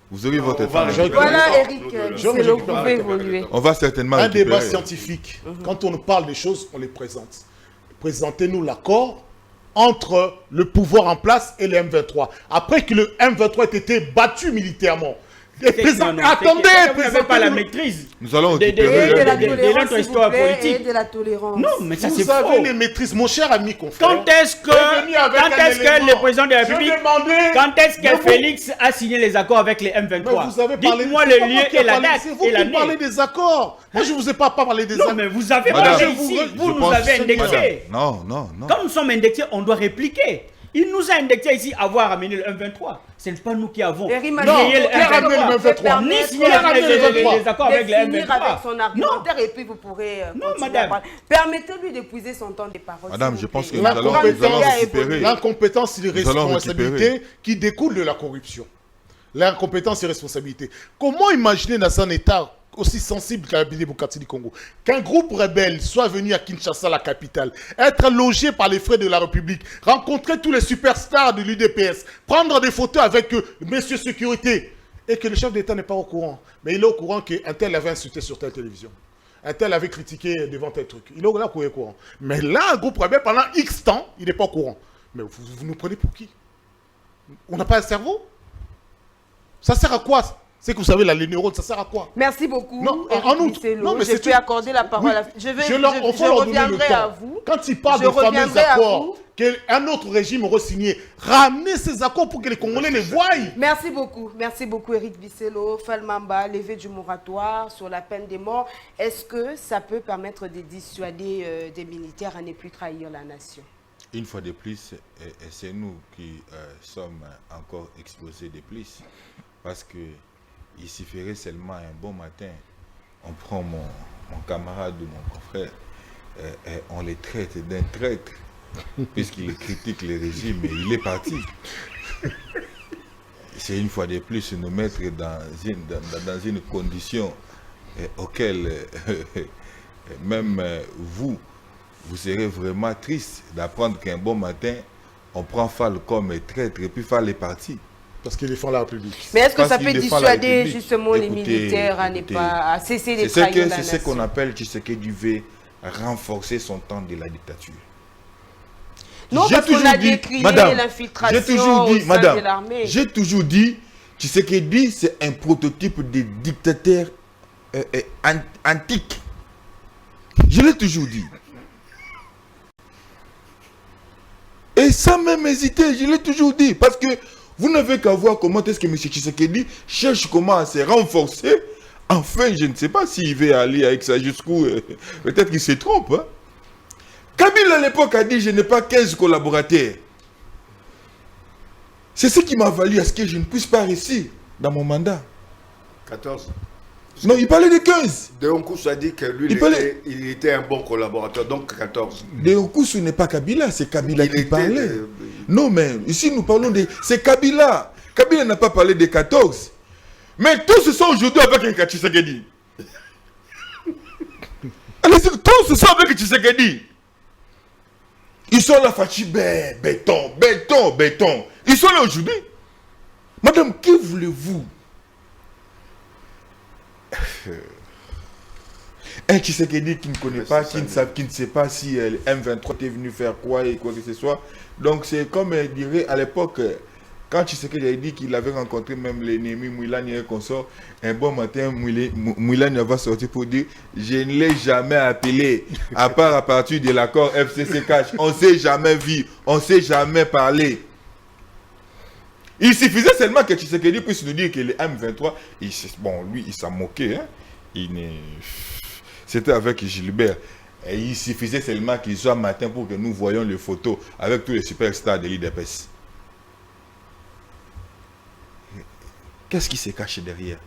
Speaker 3: vous aurez votre temps.
Speaker 2: Voilà, Eric, c'est le pouvez évoluer.
Speaker 3: On va certainement
Speaker 6: Un débat
Speaker 3: récupérer.
Speaker 6: scientifique. Quand on parle des choses, on les présente. Présentez-nous l'accord entre le pouvoir en place et le M23. Après que le M23 ait été battu militairement. Attendez,
Speaker 4: vous n'avez pas la maîtrise.
Speaker 3: Nous allons
Speaker 2: Et
Speaker 3: récupérer.
Speaker 2: de la
Speaker 4: de
Speaker 2: tolérance,
Speaker 4: notre
Speaker 2: s'il vous
Speaker 4: histoire
Speaker 2: plaît,
Speaker 4: politique.
Speaker 2: et de la tolérance.
Speaker 4: Non, mais ça c'est
Speaker 6: Vous avez
Speaker 4: faux.
Speaker 6: les maîtrises, mon cher ami confrère.
Speaker 4: Quand est-ce que le président de la République, quand est-ce que Félix a signé les accords avec les M23? Dites-moi le lieu et la date
Speaker 6: C'est vous
Speaker 4: et
Speaker 6: qui
Speaker 4: l'année.
Speaker 6: parlez des accords. Moi, je ne vous ai pas parlé des accords.
Speaker 4: Non, mais vous avez
Speaker 3: Madame,
Speaker 4: parlé ici. Vous
Speaker 3: je
Speaker 4: nous
Speaker 3: pense-
Speaker 4: avez indexé.
Speaker 3: Non.
Speaker 4: Quand nous sommes indexés, on doit répliquer. Il nous a indexé ici avoir amené le M23. Ce n'est pas nous qui avons
Speaker 2: Eric
Speaker 4: créé
Speaker 2: Manu,
Speaker 4: le
Speaker 6: qui a ramené le M23?
Speaker 4: Ni signé
Speaker 6: Qui a ramené le M23?
Speaker 4: les accords avec le
Speaker 2: finir avec
Speaker 4: M23.
Speaker 2: son argumentaire et puis vous pourrez
Speaker 4: Non,
Speaker 2: continuer
Speaker 4: madame.
Speaker 2: à parler. Permettez-lui d'épuiser son temps de parole.
Speaker 3: Madame,
Speaker 2: s'il
Speaker 3: je
Speaker 2: vous
Speaker 3: pense que
Speaker 2: plaît.
Speaker 3: nous allons récupérer.
Speaker 6: L'incompétence et les
Speaker 3: Nous allons
Speaker 6: responsabilités qui découlent de la corruption. L'incompétence et responsabilité. Comment imaginer dans un État aussi sensible qu'à la démocratie du Congo, qu'un groupe rebelle soit venu à Kinshasa, la capitale, être logé par les frais de la République, rencontrer tous les superstars de l'UDPS, prendre des photos avec Messieurs Sécurité, et que le chef d'État n'est pas au courant. Mais il est au courant qu'un tel avait insulté sur telle télévision. Un tel avait critiqué devant tel truc. Il est là au courant. Mais là, un groupe rebelle, pendant X temps, il n'est pas au courant. Mais vous nous prenez pour qui? On n'a pas un cerveau? Ça sert à quoi? C'est que vous savez, les neurones, ça sert à quoi?
Speaker 2: Merci beaucoup.
Speaker 6: Non,
Speaker 2: Eric
Speaker 6: en outre,
Speaker 2: Bisselo.
Speaker 6: non, mais
Speaker 2: je
Speaker 6: c'est
Speaker 2: peux
Speaker 6: une-
Speaker 2: accorder la parole
Speaker 6: Oui.
Speaker 2: à... Je
Speaker 6: faut leur donner le
Speaker 2: reviendrai
Speaker 6: temps.
Speaker 2: à vous.
Speaker 6: Quand il parle
Speaker 2: Je
Speaker 6: de fameux
Speaker 2: reviendrai à
Speaker 6: accords
Speaker 2: vous.
Speaker 6: qu'un autre régime aurait signé, ramenez ces accords pour que les Congolais les voient.
Speaker 2: Merci beaucoup Eric Bisselo, Falmamba, levé du moratoire sur la peine de mort. Est-ce que ça peut permettre de dissuader des militaires à ne plus trahir la nation?
Speaker 3: Une fois de plus, et c'est nous qui sommes encore exposés de plus. Parce que il suffirait seulement un bon matin, on prend mon camarade ou mon confrère, et on les traite d'un traître, puisqu'il critique le régime et il est parti. C'est une fois de plus nous mettre dans une condition auquel même vous serez vraiment triste d'apprendre qu'un bon matin, on prend Fall comme traître et puis Fall est parti.
Speaker 6: Parce qu'ils défendent la République.
Speaker 2: Mais est-ce que
Speaker 3: Parce
Speaker 2: ça
Speaker 3: qu'il
Speaker 2: peut
Speaker 3: défend la
Speaker 2: dissuader
Speaker 3: République.
Speaker 2: justement les
Speaker 3: Écoutez,
Speaker 2: militaires à ne
Speaker 3: écoutez,
Speaker 2: pas à cesser de
Speaker 3: C'est
Speaker 2: trahir la
Speaker 3: ce
Speaker 2: nation?
Speaker 3: qu'on appelle Tshisekedi veut renforcer son temps de la dictature.
Speaker 2: Non,
Speaker 3: J'ai
Speaker 2: parce qu'on
Speaker 3: toujours
Speaker 2: a
Speaker 3: dit,
Speaker 2: décrié
Speaker 3: madame,
Speaker 2: l'infiltration
Speaker 3: j'ai toujours
Speaker 2: au
Speaker 3: dit,
Speaker 2: sein
Speaker 3: madame,
Speaker 2: de l'armée.
Speaker 3: j'ai toujours dit, Tshisekedi c'est un prototype de dictateur antique. Je l'ai toujours dit. Et sans même hésiter, je l'ai toujours dit. Parce que vous n'avez qu'à voir comment est-ce que M. Tshisekedi cherche comment à se renforcer. Enfin, je ne sais pas s'il veut aller avec ça jusqu'où. Peut-être qu'il se trompe. Hein. Kabila à l'époque a dit je n'ai pas 15 collaborateurs. C'est ce qui m'a valu à ce que je ne puisse pas réussir dans mon mandat.
Speaker 7: 14.
Speaker 3: Non, il parlait de 15.
Speaker 7: Deonkusu a dit que lui, il était un bon collaborateur, donc 14.
Speaker 3: Deonkusu n'est pas Kabila, c'est Kabila qui parlait.
Speaker 7: de-
Speaker 3: Non, mais ici nous parlons de... C'est Kabila. Kabila n'a pas parlé de 14. Mais tous se sont aujourd'hui avec un Tshisekedi. Allez-y, tous se sont avec Tshisekedi. Ils sont là, Fachi, béton. Ils sont là aujourd'hui. Madame, que voulez-vous? Un Tshisekedi qui ne connaît pas, qui ne sait pas si le M23 est venu faire quoi et quoi que ce soit. Donc c'est comme je dirais à l'époque, quand Tshisekedi a dit qu'il avait rencontré même l'ennemi Mouilani et consort, un bon matin, Mouilani va sortir pour dire « Je ne l'ai jamais appelé, à part à partir de l'accord FCC-Cash. On ne s'est jamais vu, on ne s'est jamais parlé. » Il suffisait seulement que Tshisekedi puisse nous dire que le M23, bon, lui, il s'en moquait. Hein? C'était avec Gilbert. Et il suffisait seulement qu'il soit matin pour que nous voyions les photos avec tous les superstars de l'IDPS. Qu'est-ce qui se cache derrière?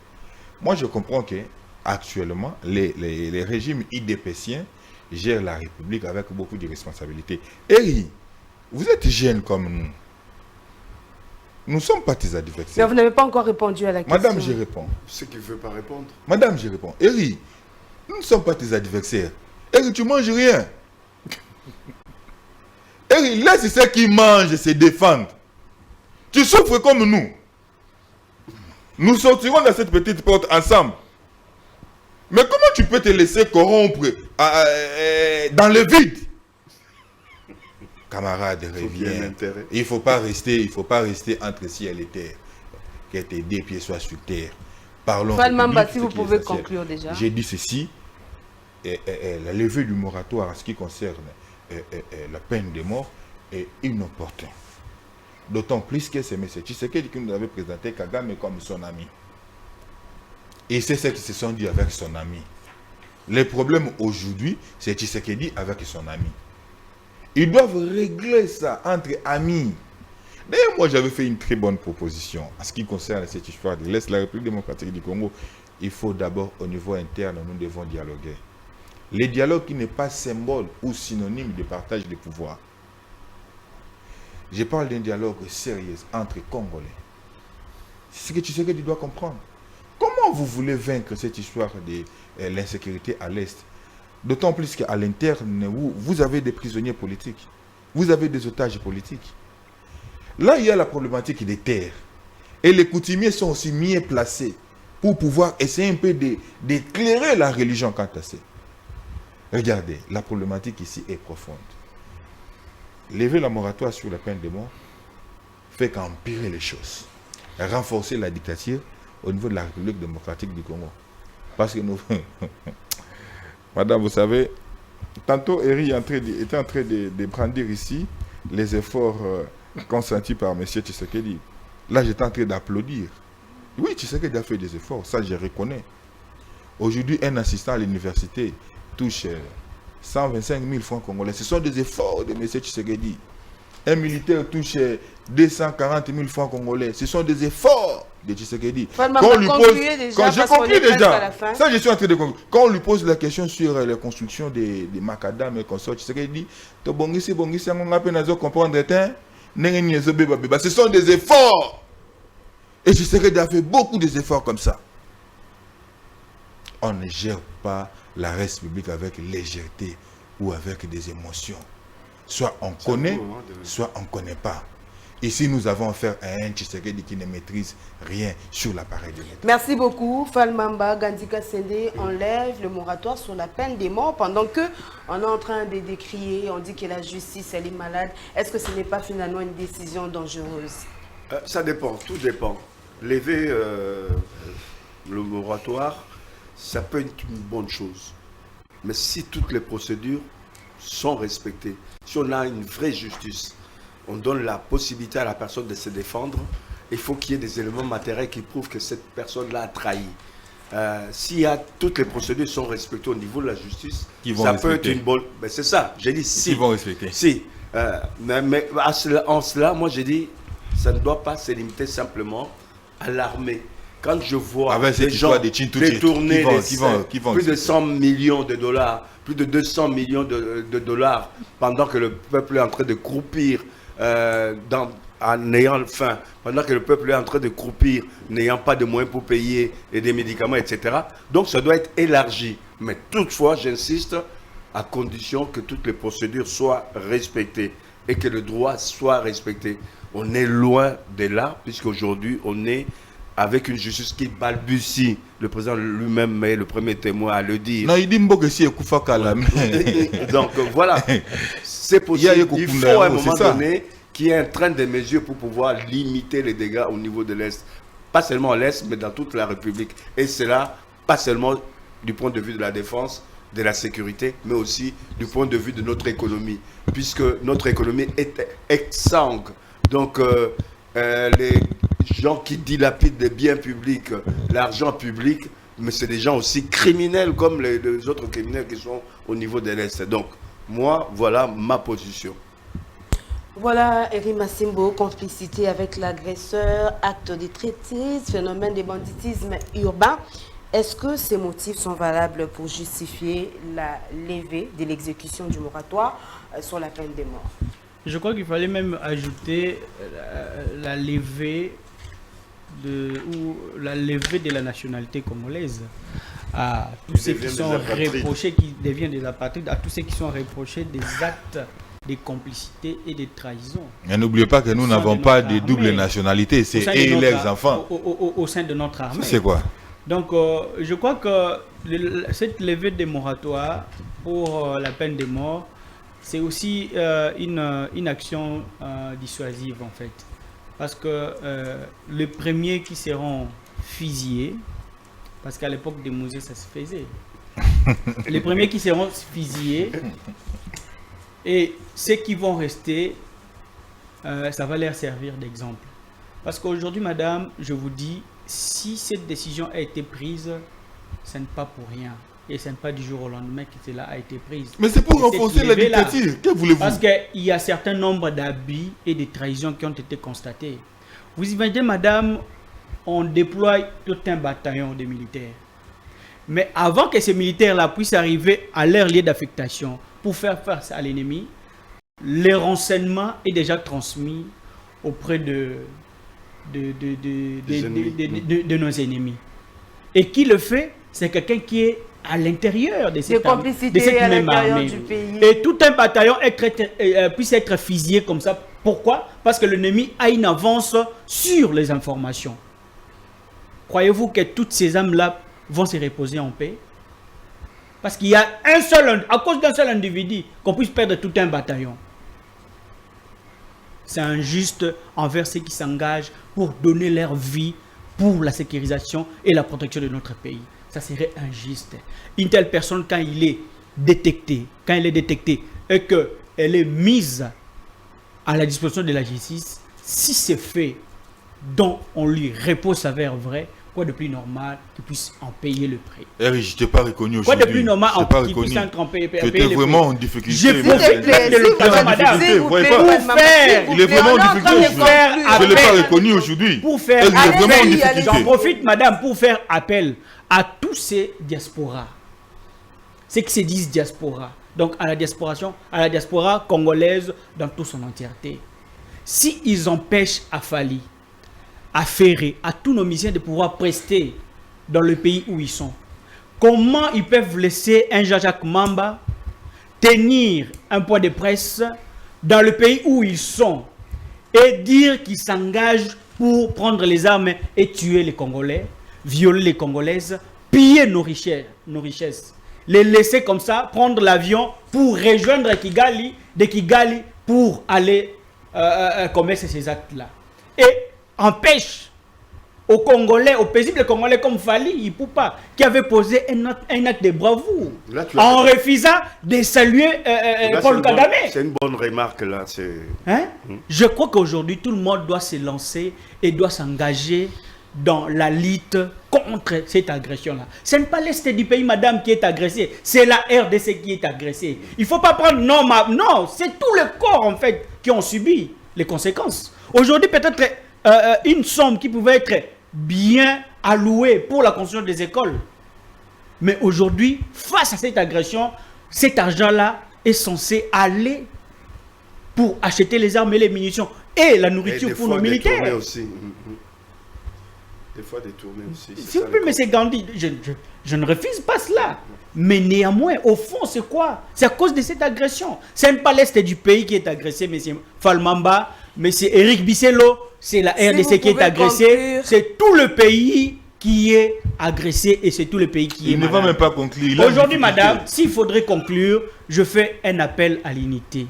Speaker 3: Moi, je comprends que actuellement, les régimes IDPsiens gèrent la République avec beaucoup de responsabilités. Et vous êtes jeunes comme nous. Nous ne sommes pas tes adversaires.
Speaker 2: Mais vous n'avez pas encore répondu à la question.
Speaker 3: Madame, je réponds.
Speaker 5: Ce qu'il ne veut pas répondre.
Speaker 3: Madame, je réponds. Eri, nous ne sommes pas tes adversaires. Eri, tu manges rien. Eri, laisse ceux qui mangent se défendre. Tu souffres comme nous. Nous sortirons de cette petite porte ensemble. Mais comment tu peux te laisser corrompre dans le vide? Camarade, reviens. Il ne faut pas rester entre ciel et terre. Que tes deux pieds soient sur terre. Parlons.
Speaker 2: Falmamba, si vous pouvez conclure déjà.
Speaker 3: J'ai dit ceci. La levée du moratoire en ce qui concerne la peine de mort est inopportune. D'autant plus que c'est M. Tshisekedi qui nous avait présenté Kagame comme son ami. Et c'est ce qu'ils se sont dit avec son ami. Le problème aujourd'hui, c'est Tshisekedi avec son ami. Ils doivent régler ça entre amis. D'ailleurs, moi, j'avais fait une très bonne proposition en ce qui concerne cette histoire de l'Est, la République démocratique du Congo. Il faut d'abord, au niveau interne, nous devons dialoguer. Le dialogue qui n'est pas symbole ou synonyme de partage de pouvoir. Je parle d'un dialogue sérieux entre Congolais. C'est ce que Tshisekedi doit comprendre. Comment vous voulez vaincre cette histoire de l'insécurité à l'Est? D'autant plus qu'à l'interne, vous avez des prisonniers politiques. Vous avez des otages politiques. Là, il y a la problématique des terres. Et les coutumiers sont aussi mieux placés pour pouvoir essayer un peu d'éclairer la religion quant à ça. Regardez, la problématique ici est profonde. Lever la moratoire sur la peine de mort fait qu'empirer les choses. Renforcer la dictature au niveau de la République démocratique du Congo. Parce que nous... Madame, vous savez, tantôt Eri était en train de brandir ici les efforts consentis par M. Tshisekedi. Là, j'étais en train d'applaudir. Oui, Tshisekedi a fait des efforts, ça je reconnais. Aujourd'hui, un assistant à l'université touche 125 000 francs congolais. Ce sont des efforts de M. Tshisekedi. Un militaire touche 240 000 francs congolais. Ce sont des efforts de Tshisekedi. Quand on lui pose, j'ai compris déjà. Ça, je suis en train de conclure. Quand on lui pose la question sur la construction des macadam et consorts, Tshisekedi dit ce sont des efforts. Et Tshisekedi a fait beaucoup d'efforts comme ça. On ne gère pas la République avec légèreté ou avec des émotions. Soit on connaît, soit on ne connaît pas. Ici, nous avons affaire à un Tshisekedi qui ne maîtrise rien sur l'appareil de l'État.
Speaker 2: Merci beaucoup. Falmamba Gandika Sende enlève le moratoire sur la peine des morts pendant qu'on est en train de décrier, on dit que la justice, elle est malade. Est-ce que ce n'est pas finalement une décision dangereuse?
Speaker 7: Ça dépend, tout dépend. Lever le moratoire, ça peut être une bonne chose. Mais si toutes les procédures sont respectées, si on a une vraie justice, on donne la possibilité à la personne de se défendre, il faut qu'il y ait des éléments matériels qui prouvent que cette personne-là a trahi. S'il y a toutes les procédures sont respectées au niveau de la justice, ça peut être une bonne... Mais c'est ça, j'ai dit si.
Speaker 3: Ils vont respecter.
Speaker 7: Si. Mais en cela, moi j'ai dit, ça ne doit pas se limiter simplement à l'armée. Quand je vois des gens détourner plus de 100 millions de dollars, plus de 200 millions de dollars, pendant que le peuple est en train de croupir en ayant faim, pendant que le peuple est en train de croupir, n'ayant pas de moyens pour payer et des médicaments, etc. Donc ça doit être élargi. Mais toutefois, j'insiste, à condition que toutes les procédures soient respectées et que le droit soit respecté. On est loin de là, puisqu'aujourd'hui, on est avec une justice qui balbutie. Le président lui-même est le premier témoin à le dire.
Speaker 3: Non, il dit que si
Speaker 7: donc voilà, c'est possible. Il faut à un moment donné qu'il y ait un train de mesures pour pouvoir limiter les dégâts au niveau de l'Est. Pas seulement à l'Est, mais dans toute la République. Et cela, pas seulement du point de vue de la défense, de la sécurité, mais aussi du point de vue de notre économie. Puisque notre économie est exsangue. Donc, les gens qui dilapident des biens publics, l'argent public, mais c'est des gens aussi criminels comme les autres criminels qui sont au niveau de l'Est. Donc, moi, voilà ma position.
Speaker 2: Voilà, Eri Massimbo, complicité avec l'agresseur, acte de traîtrise, phénomène de banditisme urbain. Est-ce que ces motifs sont valables pour justifier la levée de l'exécution du moratoire sur la peine de mort?
Speaker 4: Je crois qu'il fallait même ajouter la levée de la nationalité congolaise à tous ceux qui sont reprochés, qui deviennent des apatrides, à tous ceux qui sont reprochés des actes de complicité et de trahison.
Speaker 3: Mais n'oubliez pas que nous n'avons pas de double nationalité, c'est et leurs enfants.
Speaker 4: Au sein de notre armée.
Speaker 3: C'est quoi?
Speaker 4: Donc, je crois que cette levée des moratoires pour la peine de mort, c'est aussi une action dissuasive en fait. Parce que les premiers qui seront fusillés, parce qu'à l'époque des musées ça se faisait, les premiers qui seront fusillés et ceux qui vont rester, ça va leur servir d'exemple. Parce qu'aujourd'hui, madame, je vous dis, si cette décision a été prise, ce n'est pas pour rien. Et ce n'est pas du jour au lendemain que cela a été prise.
Speaker 3: Mais c'est pour renforcer la dictature. Que voulez-vous?
Speaker 4: Parce qu'il y a un certain nombre d'abus et de trahisons qui ont été constatés. Vous imaginez, madame, on déploie tout un bataillon de militaires. Mais avant que ces militaires-là puissent arriver à leur lieu d'affectation pour faire face à l'ennemi, le renseignement est déjà transmis auprès de nos ennemis. Et qui le fait? C'est quelqu'un qui est à l'intérieur de cette même armée. Et tout un bataillon puisse être fusillé comme ça. Pourquoi? Parce que l'ennemi a une avance sur les informations. Croyez-vous que toutes ces âmes-là vont se reposer en paix? Parce qu'il y a à cause d'un seul individu, qu'on puisse perdre tout un bataillon. C'est injuste envers ceux qui s'engagent pour donner leur vie pour la sécurisation et la protection de notre pays. Ça serait injuste. Une telle personne, quand elle est détectée et qu'elle est mise à la disposition de la justice, si c'est fait dont on lui repose s'avère vrai, quoi de plus normal qu'il puisse en payer le prix?
Speaker 3: Je t'ai pas reconnu aujourd'hui.
Speaker 4: Quoi de plus normal qu'il puisse en payer le prix?
Speaker 3: Tu étais vraiment en difficulté.
Speaker 4: Je profite de l'occasion, madame.
Speaker 3: Il est vraiment en difficulté. Je ne l'ai pas reconnu aujourd'hui.
Speaker 4: Pour faire appel, j'en profite, madame, pour faire appel à tous ces diasporas. Ceux qui se disent diaspora. Donc à la diaspora congolaise dans toute son entièreté. Si ils empêchent Afali, à Ferré, à tous nos missions de pouvoir prester dans le pays où ils sont, comment ils peuvent laisser un Jean-Jacques Mamba tenir un point de presse dans le pays où ils sont et dire qu'ils s'engagent pour prendre les armes et tuer les Congolais, violer les Congolaises, piller nos richesses, les laisser comme ça, prendre l'avion pour rejoindre Kigali, de Kigali pour aller commettre ces actes-là. Et empêche aux Congolais, aux paisibles Congolais comme Fali Ipupa, qui avait posé un acte de bravoure en refusant de saluer Paul Kagame.
Speaker 7: C'est une bonne remarque là.
Speaker 4: Je crois qu'aujourd'hui, tout le monde doit se lancer et doit s'engager dans la lutte contre cette agression-là. Ce n'est pas l'Est du pays, madame, qui est agressé, c'est la RDC qui est agressée. Il ne faut pas prendre non, c'est tout le corps en fait qui ont subi les conséquences. Aujourd'hui, peut-être une somme qui pouvait être bien allouée pour la construction des écoles. Mais aujourd'hui, face à cette agression, cet argent-là est censé aller pour acheter les armes et les munitions et la nourriture pour nos militaires.
Speaker 7: Aussi. Des fois détourné aussi.
Speaker 4: S'il vous plaît, M. Gandhi, je ne refuse pas cela. Mais néanmoins, au fond, c'est quoi? C'est à cause de cette agression. Ce n'est pas l'Est du pays qui est agressé, M. Falmamba, M. Eric Bisselo, c'est la RDC qui est agressée. C'est tout le pays qui est agressé et c'est tout le pays qui est malade.
Speaker 3: Il ne va même pas conclure.
Speaker 4: Aujourd'hui, madame, s'il faudrait conclure, je fais un appel à l'unité,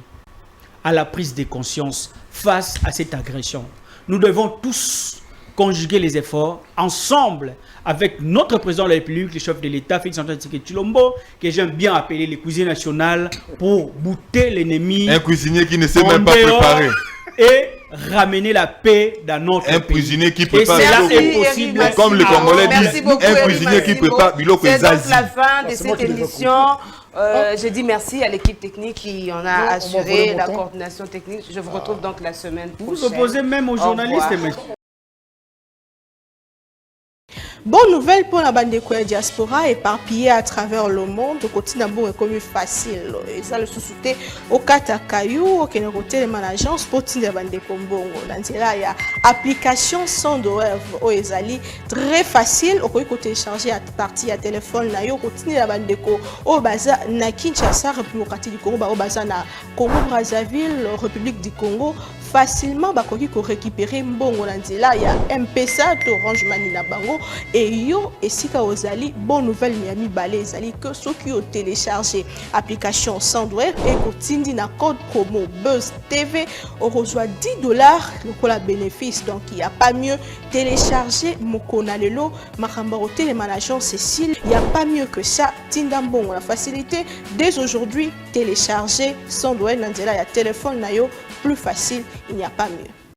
Speaker 4: à la prise de conscience face à cette agression. Nous devons tous conjuguer les efforts ensemble avec notre président de la République, le chef de l'État, Félix Antoine Tshisekedi Tshilombo, que j'aime bien appeler le cuisinier national, pour bouter l'ennemi.
Speaker 3: Un cuisinier qui ne sait même pas préparer.
Speaker 4: Et ramener la paix dans notre pays.
Speaker 3: Un prisonnier qui
Speaker 4: Et
Speaker 3: prépare
Speaker 4: cela
Speaker 3: biloko.
Speaker 4: est possible.
Speaker 3: Comme les Congolais
Speaker 2: Merci
Speaker 3: disent,
Speaker 2: beaucoup,
Speaker 3: un
Speaker 2: Eric
Speaker 3: prisonnier qui
Speaker 2: Massimo.
Speaker 3: prépare biloko
Speaker 2: C'est donc
Speaker 3: ezazi.
Speaker 2: la fin de
Speaker 6: c'est moi
Speaker 2: cette
Speaker 6: qui devais
Speaker 2: émission. Je dis merci à l'équipe technique qui en a
Speaker 6: Non, on va
Speaker 2: assuré
Speaker 6: voler
Speaker 2: la
Speaker 6: mon temps.
Speaker 2: coordination technique. Je vous retrouve donc la semaine prochaine.
Speaker 4: Vous opposez même aux
Speaker 2: Au
Speaker 4: journalistes,
Speaker 2: revoir.
Speaker 4: monsieur.
Speaker 1: Bonne nouvelle pour la bande de diaspora éparpillée à travers le monde. Côté bon est comme facile. Et ça le sous-souté au Katakayu, au Kénéroté, les managers, pour la bande de Kombongo. Dans là, il y a application sans web au Ezali très facile. Au côté télécharger à partir à téléphone là, yo continue la bande de Ko au Baza na Kinshasa, République du Congo, au Baza na Congo Brazzaville, République du Congo. Facilement bakoki ko récupérer mbongo na nzela ya M-Pesa to Orange Money na bango et yo esika ozali bonne nouvelle Miami balé ezali que ceux qui ont téléchargé application Sandwave et kotindi na code promo Buzz TV on reçoit $10 le bénéfice. Donc il y a pas mieux télécharger Mokona lelo makamba hotel les managers Cécile, il y a pas mieux que ça. Tinda mbongo la facilité dès aujourd'hui télécharger Sandwave na nzela ya téléphone na yo plus facile, il n'y a pas mieux.